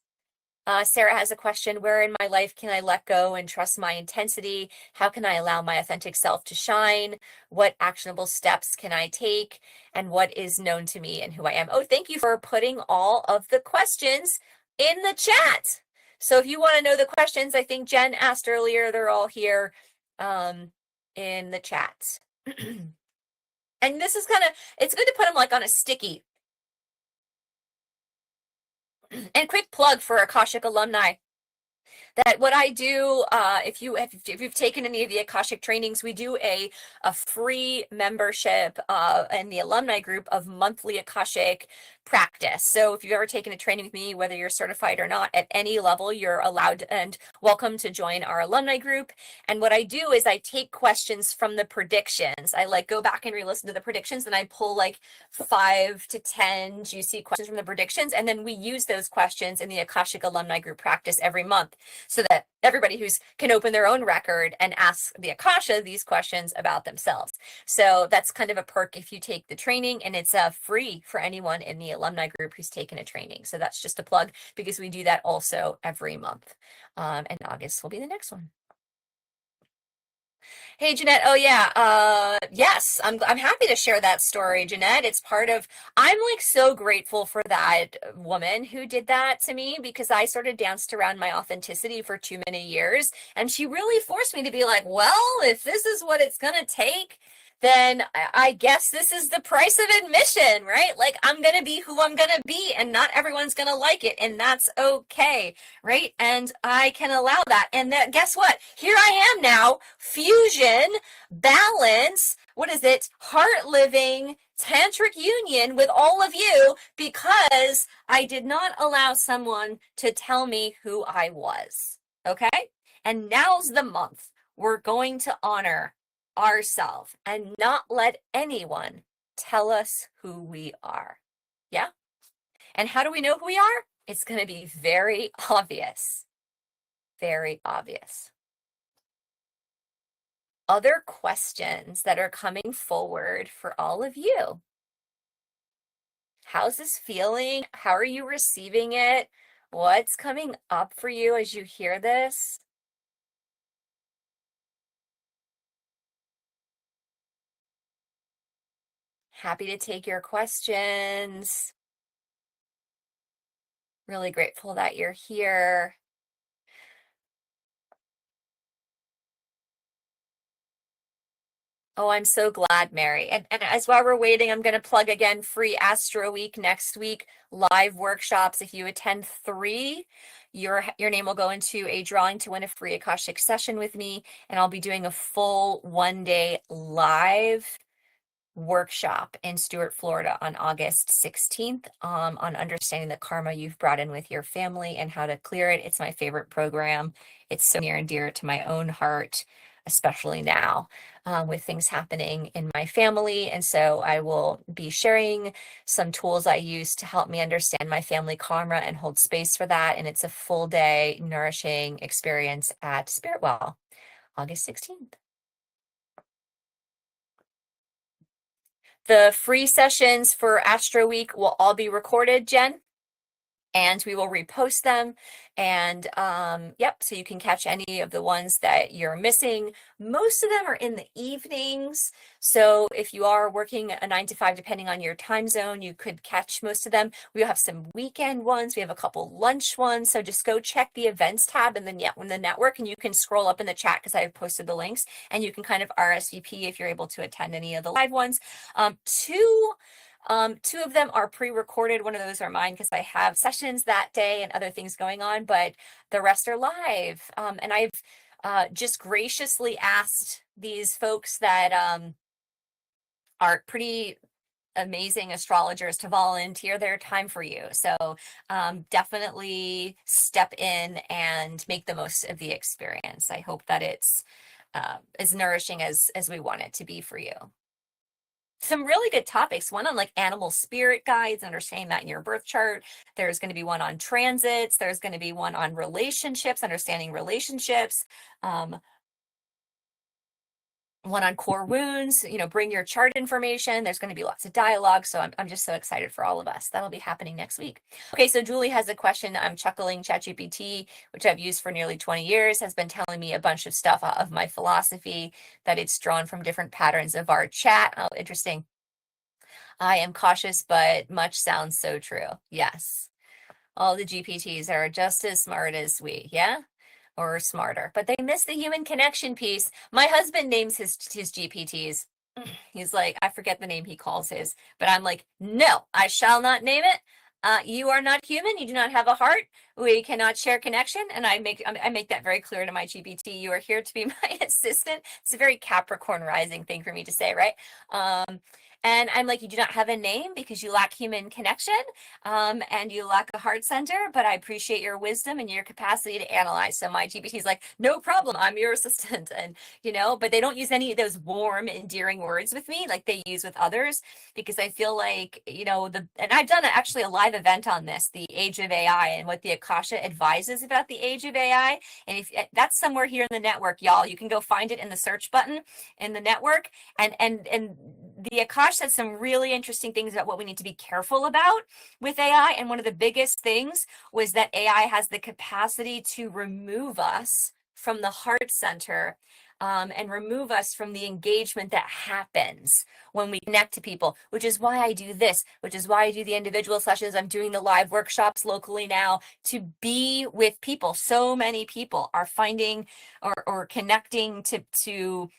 Sarah has a question. Where in my life can I let go and trust my intensity? How can I allow my authentic self to shine? What actionable steps can I take? And what is known to me and who I am? Oh, thank you for putting all of the questions in the chat. So if you want to know the questions, I think Jen asked earlier, they're all here in the chat. And this is kind of, it's good to put them like on a sticky. And quick plug for Akashic alumni, that what I do, if you've taken any of the Akashic trainings, we do a free membership in the alumni group of monthly Akashic practice. So if you've ever taken a training with me, whether you're certified or not, at any level, you're allowed and welcome to join our alumni group. And what I do is I take questions from the predictions. I like go back and re-listen to the predictions, and I pull like 5 to 10 juicy questions from the predictions. And then we use those questions in the Akashic alumni group practice every month, so that everybody can open their own record and ask the Akasha these questions about themselves. So that's kind of a perk if you take the training, and it's free for anyone in the alumni group who's taken a training. So that's just a plug, because we do that also every month. And August will be the next one. Hey, Jeanette. Oh, yeah. Yes, I'm happy to share that story, Jeanette. It's part of, I'm like so grateful for that woman who did that to me, because I sort of danced around my authenticity for too many years. And she really forced me to be like, well, if this is what it's going to take, then I guess this is the price of admission, right? Like, I'm going to be who I'm going to be, and not everyone's going to like it, and that's okay, right? And I can allow that. And that, guess what? Here I am now, fusion, balance, what is it? Heart living, tantric union with all of you, because I did not allow someone to tell me who I was, okay? And now's the month we're going to honor ourselves and not let anyone tell us who we are. Yeah? And how do we know who we are? It's going to be very obvious. Very obvious. Other questions that are coming forward for all of you. How's this feeling? How are you receiving it? What's coming up for you as you hear this? Happy to take your questions. Really grateful that you're here. Oh, I'm so glad, Mary. And as while we're waiting, I'm going to plug again free Astro Week next week, live workshops. If you attend 3, your name will go into a drawing to win a free Akashic session with me, and I'll be doing a full 1-day live workshop in Stuart, Florida on August 16th on understanding the karma you've brought in with your family and how to clear it. It's my favorite program. It's so near and dear to my own heart, especially now with things happening in my family. And so I will be sharing some tools I use to help me understand my family karma and hold space for that. And it's a full day nourishing experience at Spiritwell, August 16th. The free sessions for Astro Week will all be recorded, Jen, and we will repost them. And yep, so you can catch any of the ones that you're missing. Most of them are in the evenings. So if you are working a 9 to 5, depending on your time zone, you could catch most of them. We'll have some weekend ones. We have a couple lunch ones. So just go check the events tab in the network, and you can scroll up in the chat because I have posted the links, and you can kind of RSVP if you're able to attend any of the live ones. Two of them are pre-recorded. One of those are mine because I have sessions that day and other things going on, but the rest are live. And I've just graciously asked these folks that are pretty amazing astrologers to volunteer their time for you. So definitely step in and make the most of the experience. I hope that it's as nourishing as we want it to be for you. Some really good topics, one on like animal spirit guides, understanding that in your birth chart. There's going to be one on transits. There's going to be one on relationships, understanding relationships. One on core wounds, bring your chart information. There's going to be lots of dialogue. So I'm just so excited for all of us. That'll be happening next week. Okay, so Julie has a question. I'm chuckling. ChatGPT, which I've used for nearly 20 years, has been telling me a bunch of stuff of my philosophy that it's drawn from different patterns of our chat. Oh, interesting. I am cautious, but much sounds so true. Yes. All the GPTs are just as smart as we, yeah? Or smarter, but they miss the human connection piece. My husband names his GPTs. He's like, I forget the name he calls his, but I'm like, no, I shall not name it. You are not human. You do not have a heart. We cannot share connection. And I make that very clear to my GPT. You are here to be my assistant. It's a very Capricorn rising thing for me to say, right? And I'm like, you do not have a name because you lack human connection and you lack a heart center, but I appreciate your wisdom and your capacity to analyze. So my GPT is like, no problem, I'm your assistant. And, but they don't use any of those warm, endearing words with me like they use with others, because I feel like, and I've done actually a live event on this, the age of AI and what the Akasha advises about the age of AI. And if that's somewhere here in the network, y'all, you can go find it in the search button in the network. And the Akash said some really interesting things about what we need to be careful about with AI. And one of the biggest things was that AI has the capacity to remove us from the heart center and remove us from the engagement that happens when we connect to people, which is why I do this, which is why I do the individual sessions. I'm doing the live workshops locally now to be with people. So many people are finding or connecting to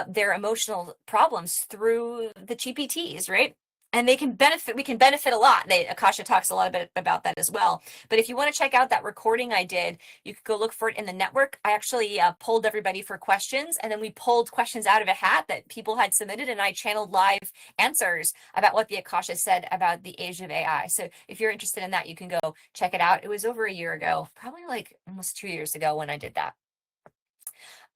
their emotional problems through the GPTs, right? And we can benefit a lot. Akasha talks a lot about that as well. But if you want to check out that recording I did, you could go look for it in the network. I actually polled everybody for questions, and then we pulled questions out of a hat that people had submitted, and I channeled live answers about what the Akasha said about the age of AI. So if you're interested in that, you can go check it out. It was over a year ago, probably like almost 2 years ago when I did that.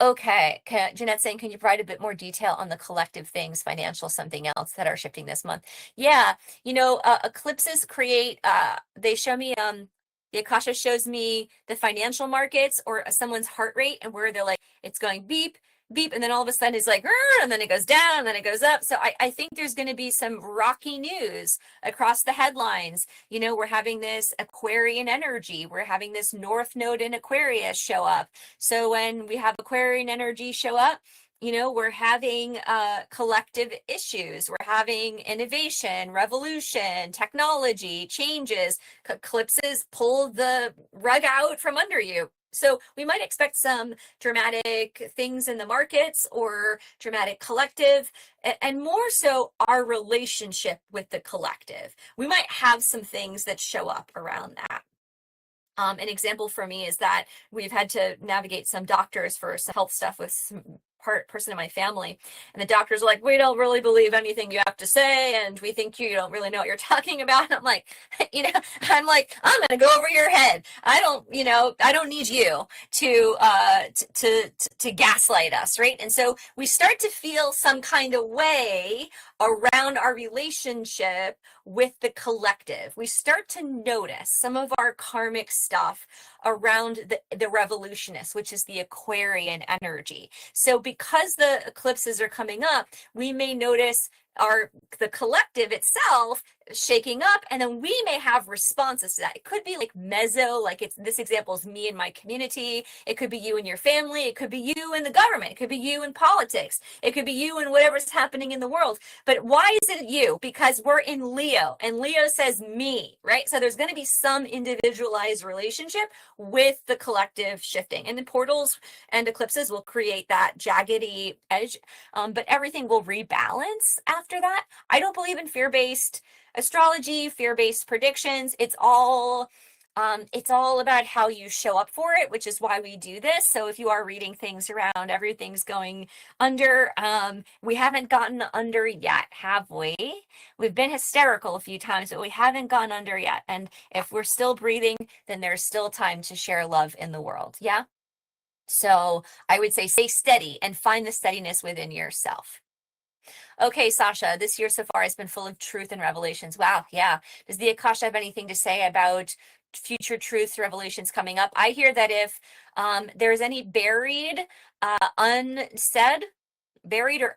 Okay, Jeanette saying, can you provide a bit more detail on the collective things, financial, something else, that are shifting this month? Yeah, eclipses create, they show me, the Akasha shows me the financial markets or someone's heart rate, and where they're like, it's going beep, beep, and then all of a sudden it's like, and then it goes down, and then it goes up. So I think there's going to be some rocky news across the headlines. We're having this Aquarian energy. We're having this North Node in Aquarius show up. So when we have Aquarian energy show up, we're having collective issues. We're having innovation, revolution, technology, changes. Eclipses pull the rug out from under you. So we might expect some dramatic things in the markets or dramatic collective, and more so our relationship with the collective. We might have some things that show up around that. An example for me is that we've had to navigate some doctors for some health stuff with some person in my family. And the doctors are like, we don't really believe anything you have to say, and we think you don't really know what you're talking about. And I'm like, I'm going to go over your head. I don't need you to gaslight us, right? And so we start to feel some kind of way around our relationship with the collective. We start to notice some of our karmic stuff around the revolutionists, which is the Aquarian energy. So because the eclipses are coming up, we may notice the collective itself shaking up, and then we may have responses to that. It could be like meso, like this example is me and my community. It could be you and your family. It could be you and the government. It could be you in politics. It could be you and whatever's happening in the world. But why is it you? Because we're in Leo, and Leo says me, right? So there's going to be some individualized relationship with the collective shifting, and the portals and eclipses will create that jaggedy edge, but everything will rebalance after that. I don't believe in fear-based astrology, fear-based predictions. It's all about how you show up for it, which is why we do this. So if you are reading things around everything's going under, we haven't gotten under yet, have we? We've been hysterical a few times, but we haven't gone under yet. And if we're still breathing, then there's still time to share love in the world. Yeah. So I would say stay steady and find the steadiness within yourself. Okay, Sasha, this year so far has been full of truth and revelations. Wow, yeah. Does the Akasha have anything to say about future truths, revelations coming up? I hear that if there's any buried or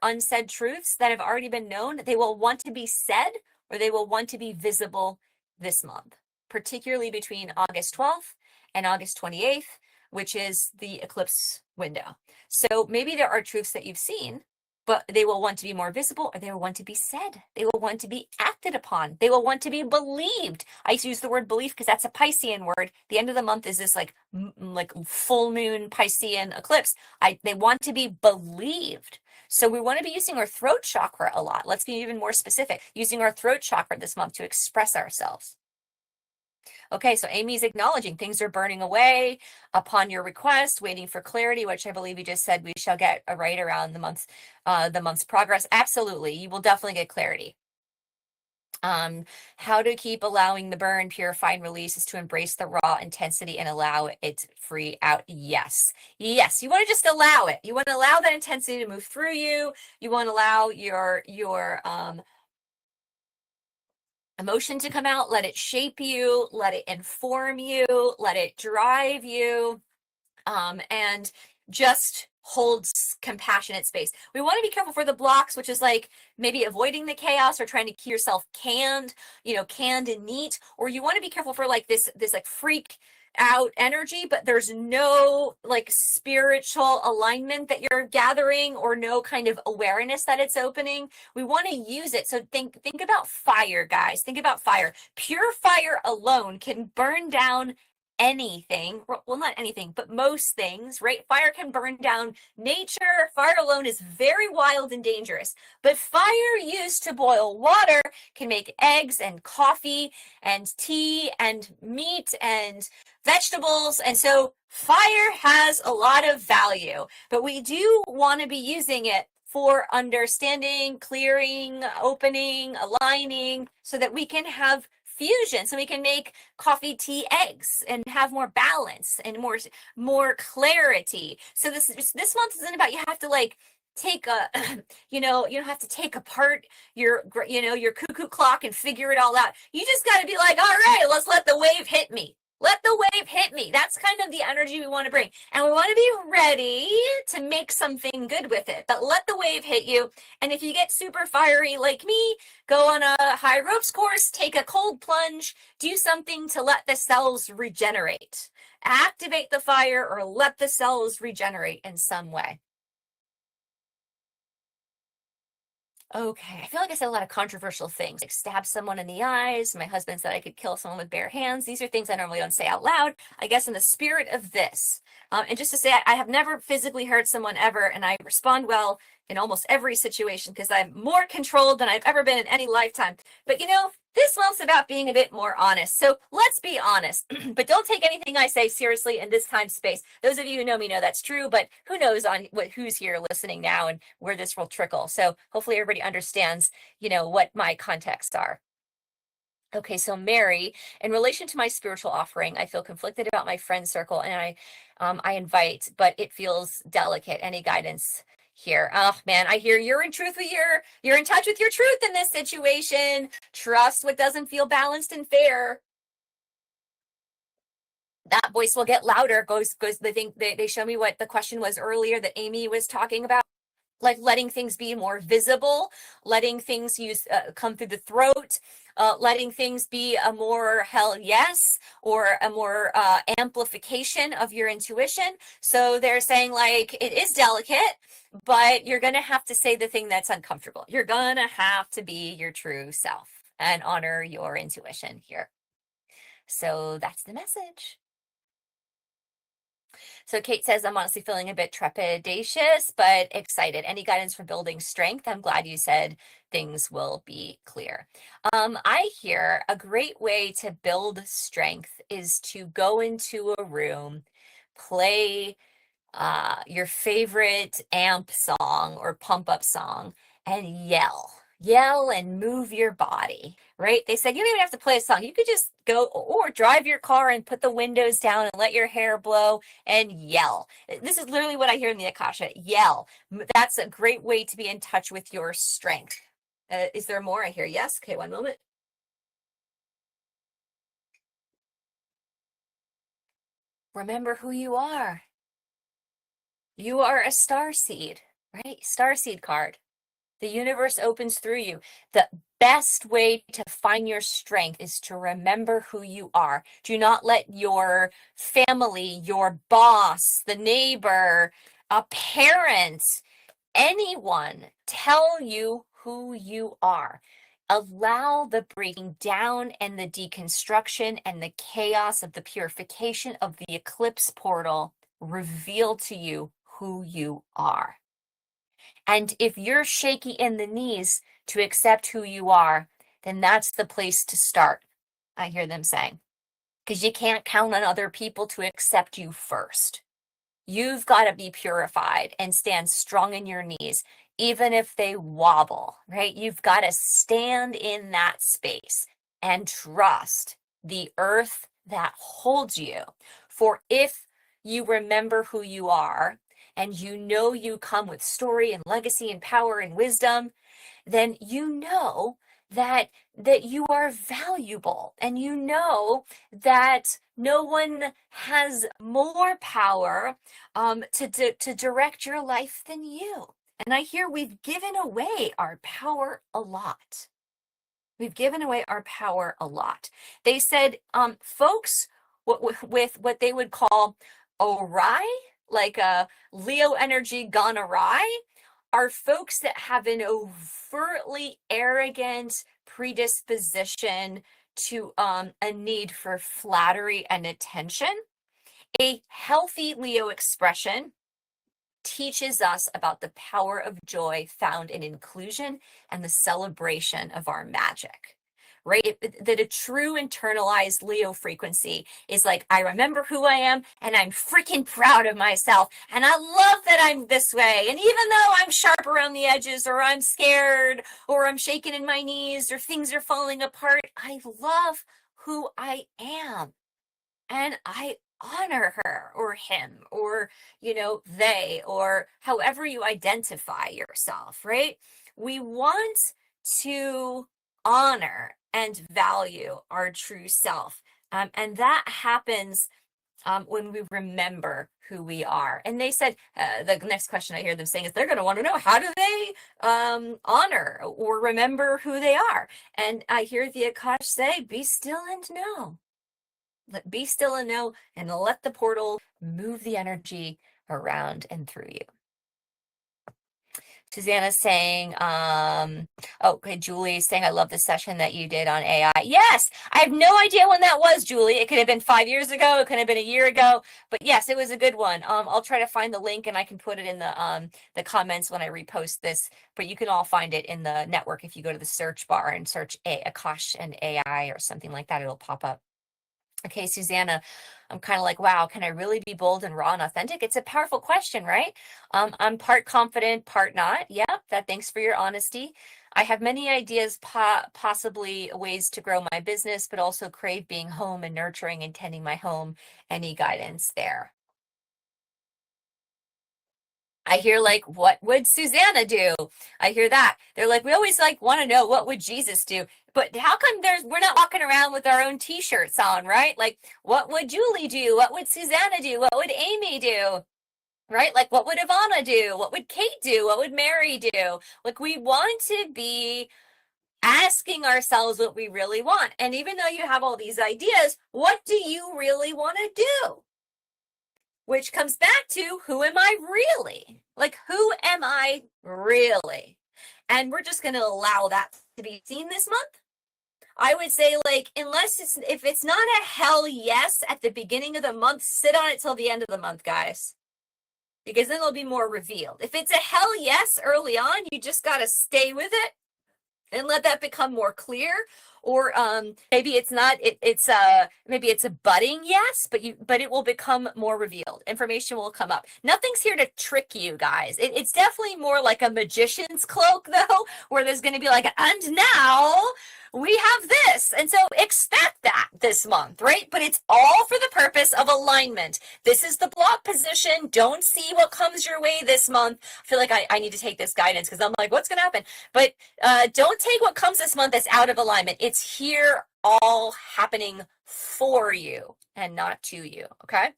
unsaid truths that have already been known, they will want to be said or they will want to be visible this month, particularly between August 12th and August 28th, which is the eclipse window. So maybe there are truths that you've seen, but they will want to be more visible, or they will want to be said. They will want to be acted upon. They will want to be believed. I use the word belief because that's a Piscean word. The end of the month is this like full moon Piscean eclipse. They want to be believed. So we want to be using our throat chakra a lot. Let's be even more specific. Using our throat chakra this month to express ourselves. Okay, so Amy's acknowledging things are burning away upon your request, waiting for clarity, which I believe you just said we shall get right around the month's progress. Absolutely, you will definitely get clarity. How to keep allowing the burn, purify, and release is to embrace the raw intensity and allow it free out. Yes, you want to just allow it. You want to allow that intensity to move through you. You want to allow your emotion to come out, let it shape you, let it inform you, let it drive you, and just hold compassionate space. We want to be careful for the blocks, which is like maybe avoiding the chaos or trying to keep yourself canned and neat, or you want to be careful for like this like freak out energy, but there's no like spiritual alignment that you're gathering or no kind of awareness that it's opening. We want to use it. So think about fire, guys. Think about fire. Pure fire alone can burn down anything. Well, not anything, but most things, right? Fire can burn down nature. Fire alone is very wild and dangerous, but fire used to boil water can make eggs and coffee and tea and meat and vegetables. And so fire has a lot of value, but we do want to be using it for understanding, clearing, opening, aligning, so that we can have fusion, so we can make coffee, tea, eggs, and have more balance and more clarity. So this month isn't about you have to like take a you don't have to take apart your cuckoo clock and figure it all out. You just got to be like, all right, let's let the wave hit me. Let the wave hit me. That's kind of the energy we want to bring. And we want to be ready to make something good with it. But let the wave hit you. And if you get super fiery like me, go on a high ropes course, take a cold plunge, do something to let the cells regenerate. Activate the fire or let the cells regenerate in some way. Okay, I feel like I said a lot of controversial things, like stab someone in the eyes. My husband said I could kill someone with bare hands. These are things I normally don't say out loud. I guess in the spirit of this, and just to say, I have never physically hurt someone ever, and I respond well in almost every situation because I'm more controlled than I've ever been in any lifetime. But this one's about being a bit more honest. So let's be honest, but don't take anything I say seriously in this time space. Those of you who know me know that's true, but who knows who's here listening now and where this will trickle. So hopefully everybody understands, what my contexts are. Okay, so Mary, in relation to my spiritual offering, I feel conflicted about my friend circle, and I invite, but it feels delicate. Any guidance here? Oh man, I hear you're in truth with you're in touch with your truth in this situation. Trust what doesn't feel balanced and fair. That voice will get louder. Goes. They show me what the question was earlier that Amy was talking about. Like letting things be more visible, letting things come through the throat, letting things be a more hell yes or a more amplification of your intuition. So they're saying like it is delicate, but you're going to have to say the thing that's uncomfortable. You're going to have to be your true self and honor your intuition here. So that's the message. So Kate says, I'm honestly feeling a bit trepidatious, but excited. Any guidance for building strength? I'm glad you said things will be clear. I hear a great way to build strength is to go into a room, play your favorite amp song or pump up song and yell and move your body, right? They said you don't even have to play a song. You could just go or drive your car and put the windows down and let your hair blow and yell. This is literally what I hear in the Akasha. Yell. That's a great way to be in touch with your strength. Is there more? I hear yes. Okay, one moment. Remember who you are. You are a star seed, right? Star seed card. The universe opens through you. The best way to find your strength is to remember who you are. Do not let your family, your boss, the neighbor, a parent, anyone tell you who you are. Allow the breaking down and the deconstruction and the chaos of the purification of the eclipse portal reveal to you who you are. And if you're shaky in the knees to accept who you are, then that's the place to start, I hear them saying, because you can't count on other people to accept you first. You've got to be purified and stand strong in your knees, even if they wobble, right? You've got to stand in that space and trust the earth that holds you. For if you remember who you are, and you come with story and legacy and power and wisdom, then you know that you are valuable, and you know that no one has more power to direct your life than you. And I hear we've given away our power a lot. We've given away our power a lot. They said folks with what they would call awry, like a Leo energy gone awry, are folks that have an overtly arrogant predisposition to a need for flattery and attention. A healthy Leo expression teaches us about the power of joy found in inclusion and the celebration of our magic. Right? That a true internalized Leo frequency is like, I remember who I am and I'm freaking proud of myself. And I love that I'm this way. And even though I'm sharp around the edges, or I'm scared, or I'm shaking in my knees, or things are falling apart, I love who I am. And I honor her or him or, they, or however you identify yourself, right? We want to honor and value our true self. And that happens when we remember who we are. And they said, the next question I hear them saying is they're going to want to know, how do they honor or remember who they are? And I hear the Akash say, be still and know. Be still and know, and let the portal move the energy around and through you. Susanna's saying, okay, Julie's saying, I love the session that you did on AI. Yes, I have no idea when that was, Julie. It could have been 5 years ago. It could have been a year ago. But yes, it was a good one. I'll try to find the link and I can put it in the comments when I repost this. But you can all find it in the network. If you go to the search bar and search Akash and AI or something like that, it'll pop up. Okay, Susanna, I'm kind of like, wow, can I really be bold and raw and authentic? It's a powerful question, right? I'm part confident, part not. Yeah, thanks for your honesty. I have many ideas, possibly ways to grow my business, but also crave being home and nurturing and tending my home. Any guidance there? I hear like, what would Susanna do? I hear that. They're like, we always like want to know what would Jesus do? But how come we're not walking around with our own t-shirts on, right? Like, what would Julie do? What would Susanna do? What would Amy do? Right? Like, what would Ivana do? What would Kate do? What would Mary do? Like, we want to be asking ourselves what we really want. And even though you have all these ideas, what do you really want to do? Which comes back to, who am I really? Like, who am I really? And we're just going to allow that to be seen this month. I would say, like, if it's not a hell yes at the beginning of the month, sit on it till the end of the month, guys. Because then it'll be more revealed. If it's a hell yes early on, you just got to stay with it and let that become more clear. Or maybe it's not. Maybe it's a budding yes, but it will become more revealed. Information will come up. Nothing's here to trick you guys. It's definitely more like a magician's cloak, though, where there's going to be like, and now we have this. And so expect that this month, right? But it's all for the purpose of alignment. This is the block position. Don't see what comes your way this month. I feel like I need to take this guidance because I'm like, what's going to happen? But don't take what comes this month that's out of alignment. It's here all happening for you and not to you, okay?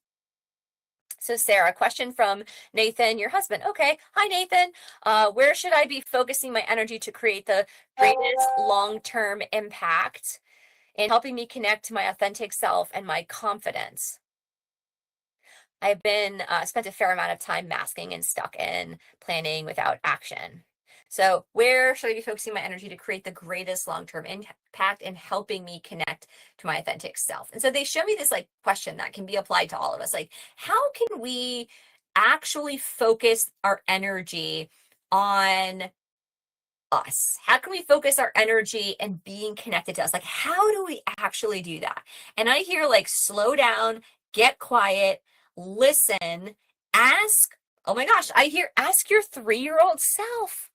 So Sarah, question from Nathan, your husband. Okay, hi Nathan. Where should I be focusing my energy to create the greatest long-term impact in helping me connect to my authentic self and my confidence? I've been spent a fair amount of time masking and stuck in planning without action. So where should I be focusing my energy to create the greatest long-term impact in helping me connect to my authentic self? And so they show me this like question that can be applied to all of us. Like, how can we actually focus our energy on us? How can we focus our energy and being connected to us? Like, how do we actually do that? And I hear like, slow down, get quiet, listen, ask. Oh my gosh, I hear ask your 3-year-old self.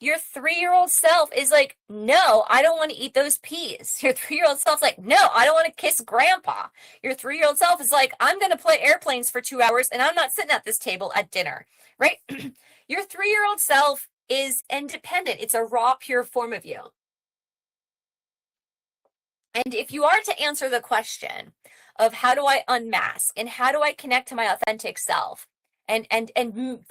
Your 3-year-old self is like, no, I don't want to eat those peas. Your 3-year-old self's like, no, I don't want to kiss grandpa. Your 3-year-old self is like, I'm going to play airplanes for 2 hours and I'm not sitting at this table at dinner, right? Your 3-year-old self is independent. It's a raw, pure form of you. And if you are to answer the question of how do I unmask and how do I connect to my authentic self, and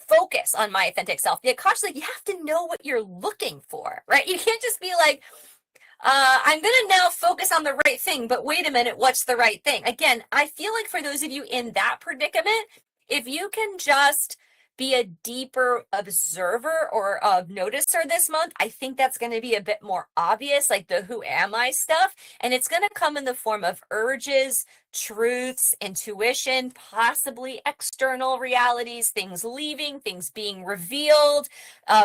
focus on my authentic self. The Akashic, like, you have to know what you're looking for, right? You can't just be like, I'm going to now focus on the right thing, but wait a minute, what's the right thing? Again, I feel like for those of you in that predicament, if you can just be a deeper observer or noticer this month, I think that's going to be a bit more obvious, like the who am I stuff. And it's going to come in the form of urges, truths, intuition, possibly external realities, things leaving, things being revealed,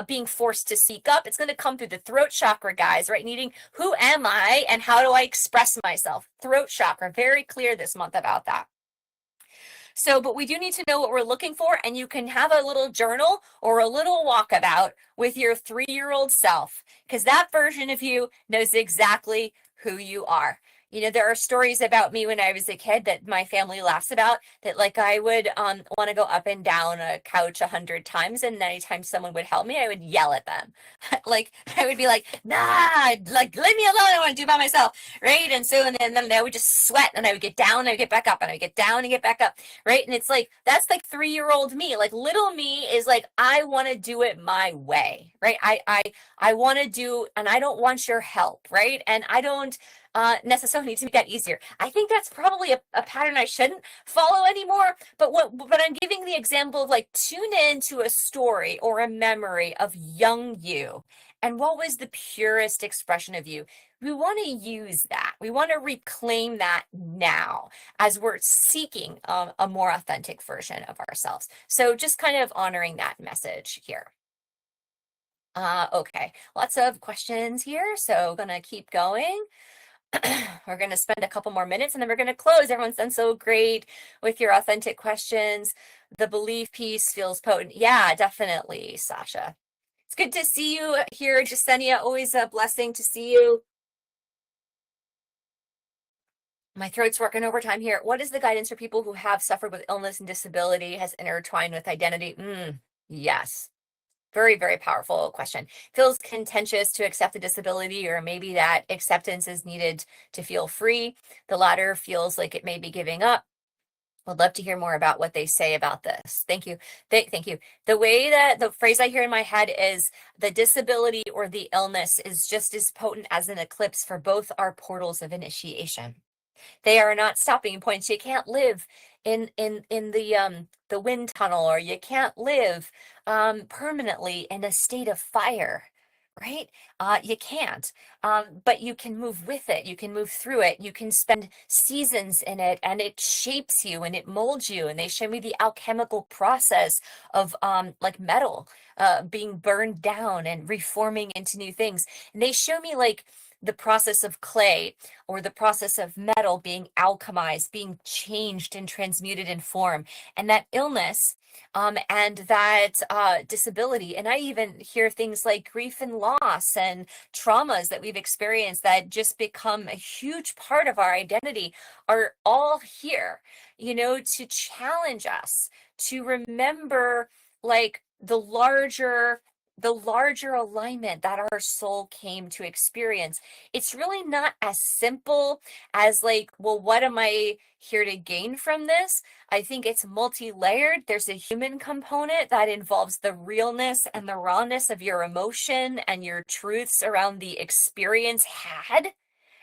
being forced to speak up. It's going to come through the throat chakra, guys, right? Needing who am I and how do I express myself? Throat chakra, very clear this month about that. So, but we do need to know what we're looking for, and you can have a little journal or a little walkabout with your 3-year-old self, because that version of you knows exactly who you are. You know, there are stories about me when I was a kid that my family laughs about, that like I would want to go up and down a couch 100 times, and anytime someone would help me, I would yell at them. Like I would be like, nah, like leave me alone, I want to do it by myself, right? And so and then I would just sweat, and I would get down, and I would get back up, and I would get down and get back up, right? And it's like, that's like 3-year-old me. Like little me is like, I want to do it my way, right? I want to do, and I don't want your help, right? And necessarily to make that easier. I think that's probably a pattern I shouldn't follow anymore. But I'm giving the example of like tune into a story or a memory of young you. And what was the purest expression of you? We want to use that. We want to reclaim that now as we're seeking a more authentic version of ourselves. So just kind of honoring that message here. Okay, lots of questions here, so gonna keep going. We're gonna spend a couple more minutes and then we're gonna close. Everyone's done so great with your authentic questions. The belief piece feels potent. Yeah, definitely, Sasha. It's good to see you here, Jasenia. Always a blessing to see you. My throat's working overtime here. What is the guidance for people who have suffered with illness and disability, has intertwined with identity? Yes. Very, very powerful question. Feels contentious to accept the disability, or maybe that acceptance is needed to feel free. The latter feels like it may be giving up. Would love to hear more about what they say about this. Thank you. Thank you. The phrase I hear in my head is the disability or the illness is just as potent as an eclipse for both our portals of initiation. They are not stopping points. You can't live in the wind tunnel, or you can't live permanently in a state of fire, right? You can't, but you can move with it. You can move through it. You can spend seasons in it, and it shapes you and it molds you. And they show me the alchemical process of like metal being burned down and reforming into new things. And they show me like the process of clay or the process of metal being alchemized, being changed and transmuted in form. And that illness and that disability, and I even hear things like grief and loss and traumas that we've experienced that just become a huge part of our identity, are all here, to challenge us to remember like the larger alignment that our soul came to experience. It's really not as simple as like, well, what am I here to gain from this? I think it's multi-layered. There's a human component that involves the realness and the rawness of your emotion and your truths around the experience had.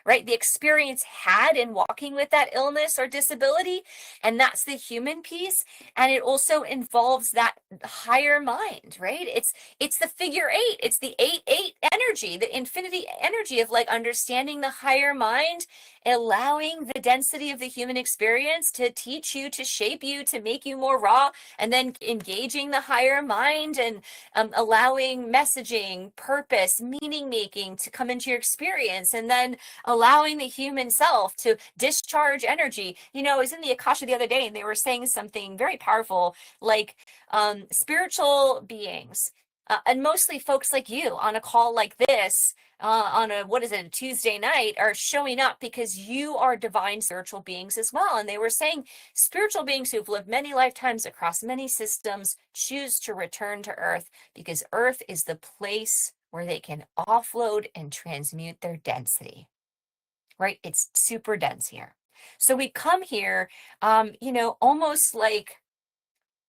Right? The experience had in walking with that illness or disability. And that's the human piece. And it also involves that higher mind, right? It's the figure eight. It's the 8-8 energy, the infinity energy of like understanding the higher mind, allowing the density of the human experience to teach you, to shape you, to make you more raw, and then engaging the higher mind and allowing messaging, purpose, meaning making to come into your experience, and then allowing the human self to discharge energy. I was in the Akashic the other day and they were saying something very powerful, like spiritual beings, and mostly folks like you on a call like this, on a Tuesday night, are showing up because you are divine spiritual beings as well. And they were saying spiritual beings who've lived many lifetimes across many systems choose to return to Earth because Earth is the place where they can offload and transmute their density. Right? It's super dense here. So we come here, almost like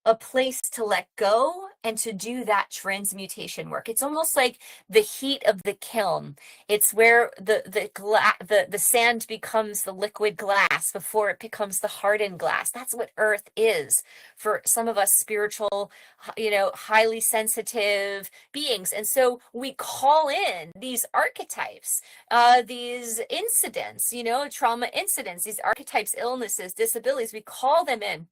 a place to let go and to do that transmutation work. It's almost like the heat of the kiln. It's where the sand becomes the liquid glass before it becomes the hardened glass. That's what Earth is for some of us spiritual, highly sensitive beings. And so we call in these archetypes, these incidents, trauma incidents, these archetypes, illnesses, disabilities. We call them in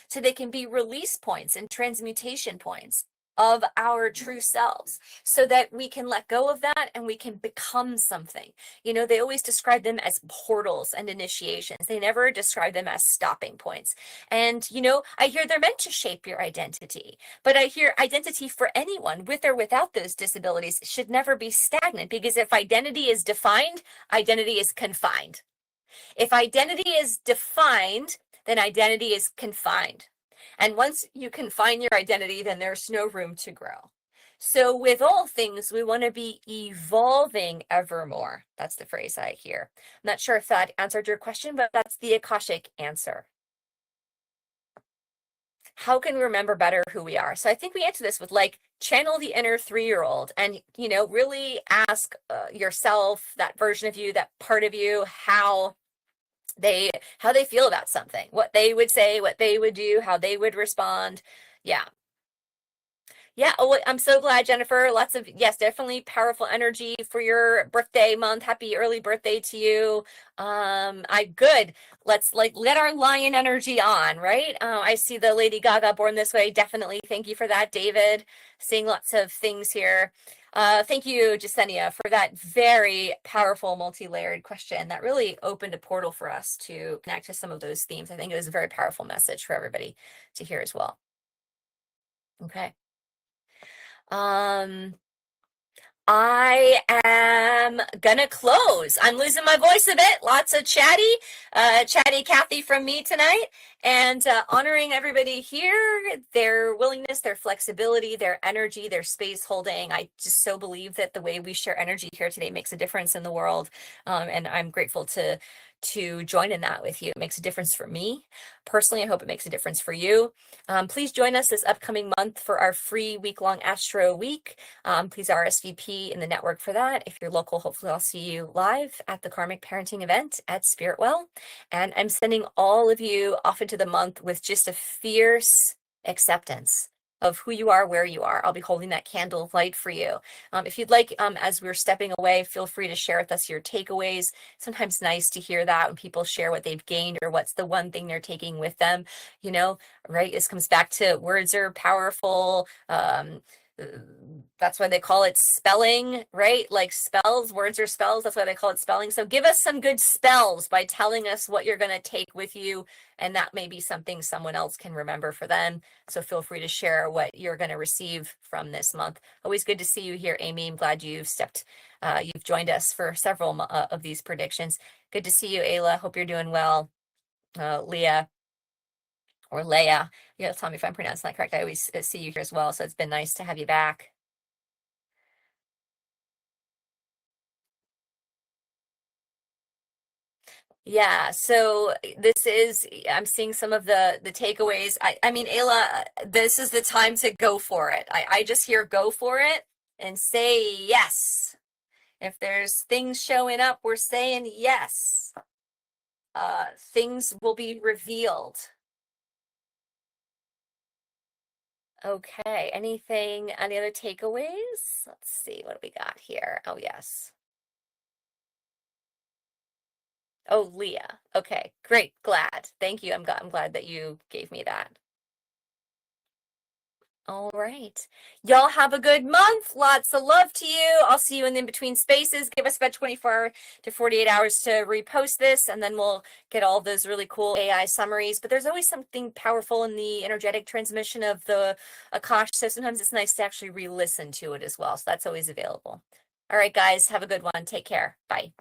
so they can be release points and transmutation points of our true selves, so that we can let go of that and we can become something. They always describe them as portals and initiations. They never describe them as stopping points. And, I hear they're meant to shape your identity, but I hear identity for anyone with or without those disabilities should never be stagnant, because if identity is defined, identity is confined. If identity is defined, then identity is confined. And once you confine your identity, then there's no room to grow. So with all things, we want to be evolving evermore. That's the phrase I hear. I'm not sure if that answered your question, but that's the Akashic answer. how can we remember better who we are? So I think we answer this with like channel the inner 3-year-old and, you know, really ask yourself, that version of you, that part of you, they how they feel about something, what they would say, what they would do, how they would respond. Yeah. Yeah, oh, I'm so glad, Jennifer. Lots of, yes, definitely powerful energy for your birthday month. Happy early birthday to you. I good. Let's like let our lion energy on, right? I see the Lady Gaga Born This Way. Definitely. Thank you for that, David. Seeing lots of things here. Thank you, Jasenia, for that very powerful, multi-layered question that really opened a portal for us to connect to some of those themes. I think it was a very powerful message for everybody to hear as well. Okay. Um, I am gonna close. I'm losing my voice a bit. Lots of chatty Kathy from me tonight, and honoring everybody here, their willingness, their flexibility, their energy, their space holding. I just so believe that the way we share energy here today makes a difference in the world, and I'm grateful to join in that with you. It makes a difference for me personally. I hope it makes a difference for you. Please join us this upcoming month for our free week-long Astro Week. Please RSVP in the network for that. If you're local, hopefully I'll see you live at the Karmic Parenting event at Spiritwell. And I'm sending all of you off into the month with just a fierce acceptance of who you are, where you are. I'll be holding that candle of light for you. If you'd like, as we're stepping away, feel free to share with us your takeaways. Sometimes nice to hear that when people share what they've gained or what's the one thing they're taking with them, you know, right? This comes back to words are powerful. That's why they call it spelling, right? Like spells, words are spells. That's why they call it spelling. So give us some good spells by telling us what you're going to take with you. And that may be something someone else can remember for them. So feel free to share what you're going to receive from this month. Always good to see you here, Amy. I'm glad you've joined us for several of these predictions. Good to see you, Ayla. Hope you're doing well. Leah. Or Leia. You gotta tell me if I'm pronouncing that correct. I always see you here as well, so it's been nice to have you back. Yeah, so this is, I'm seeing some of the takeaways. I mean, Ayla, this is the time to go for it. I just hear go for it and say yes. If there's things showing up, we're saying yes. Things will be revealed. Okay, any other takeaways? Let's see, what do we got here? Oh, yes. Oh, Leah. Okay, great. Glad. Thank you. I'm glad that you gave me that. All right. Y'all have a good month. Lots of love to you. I'll see you in the in-between spaces. Give us about 24 to 48 hours to repost this, and then we'll get all those really cool AI summaries. But there's always something powerful in the energetic transmission of the Akash, so sometimes it's nice to actually re-listen to it as well. So that's always available. All right, guys, have a good one. Take care. Bye.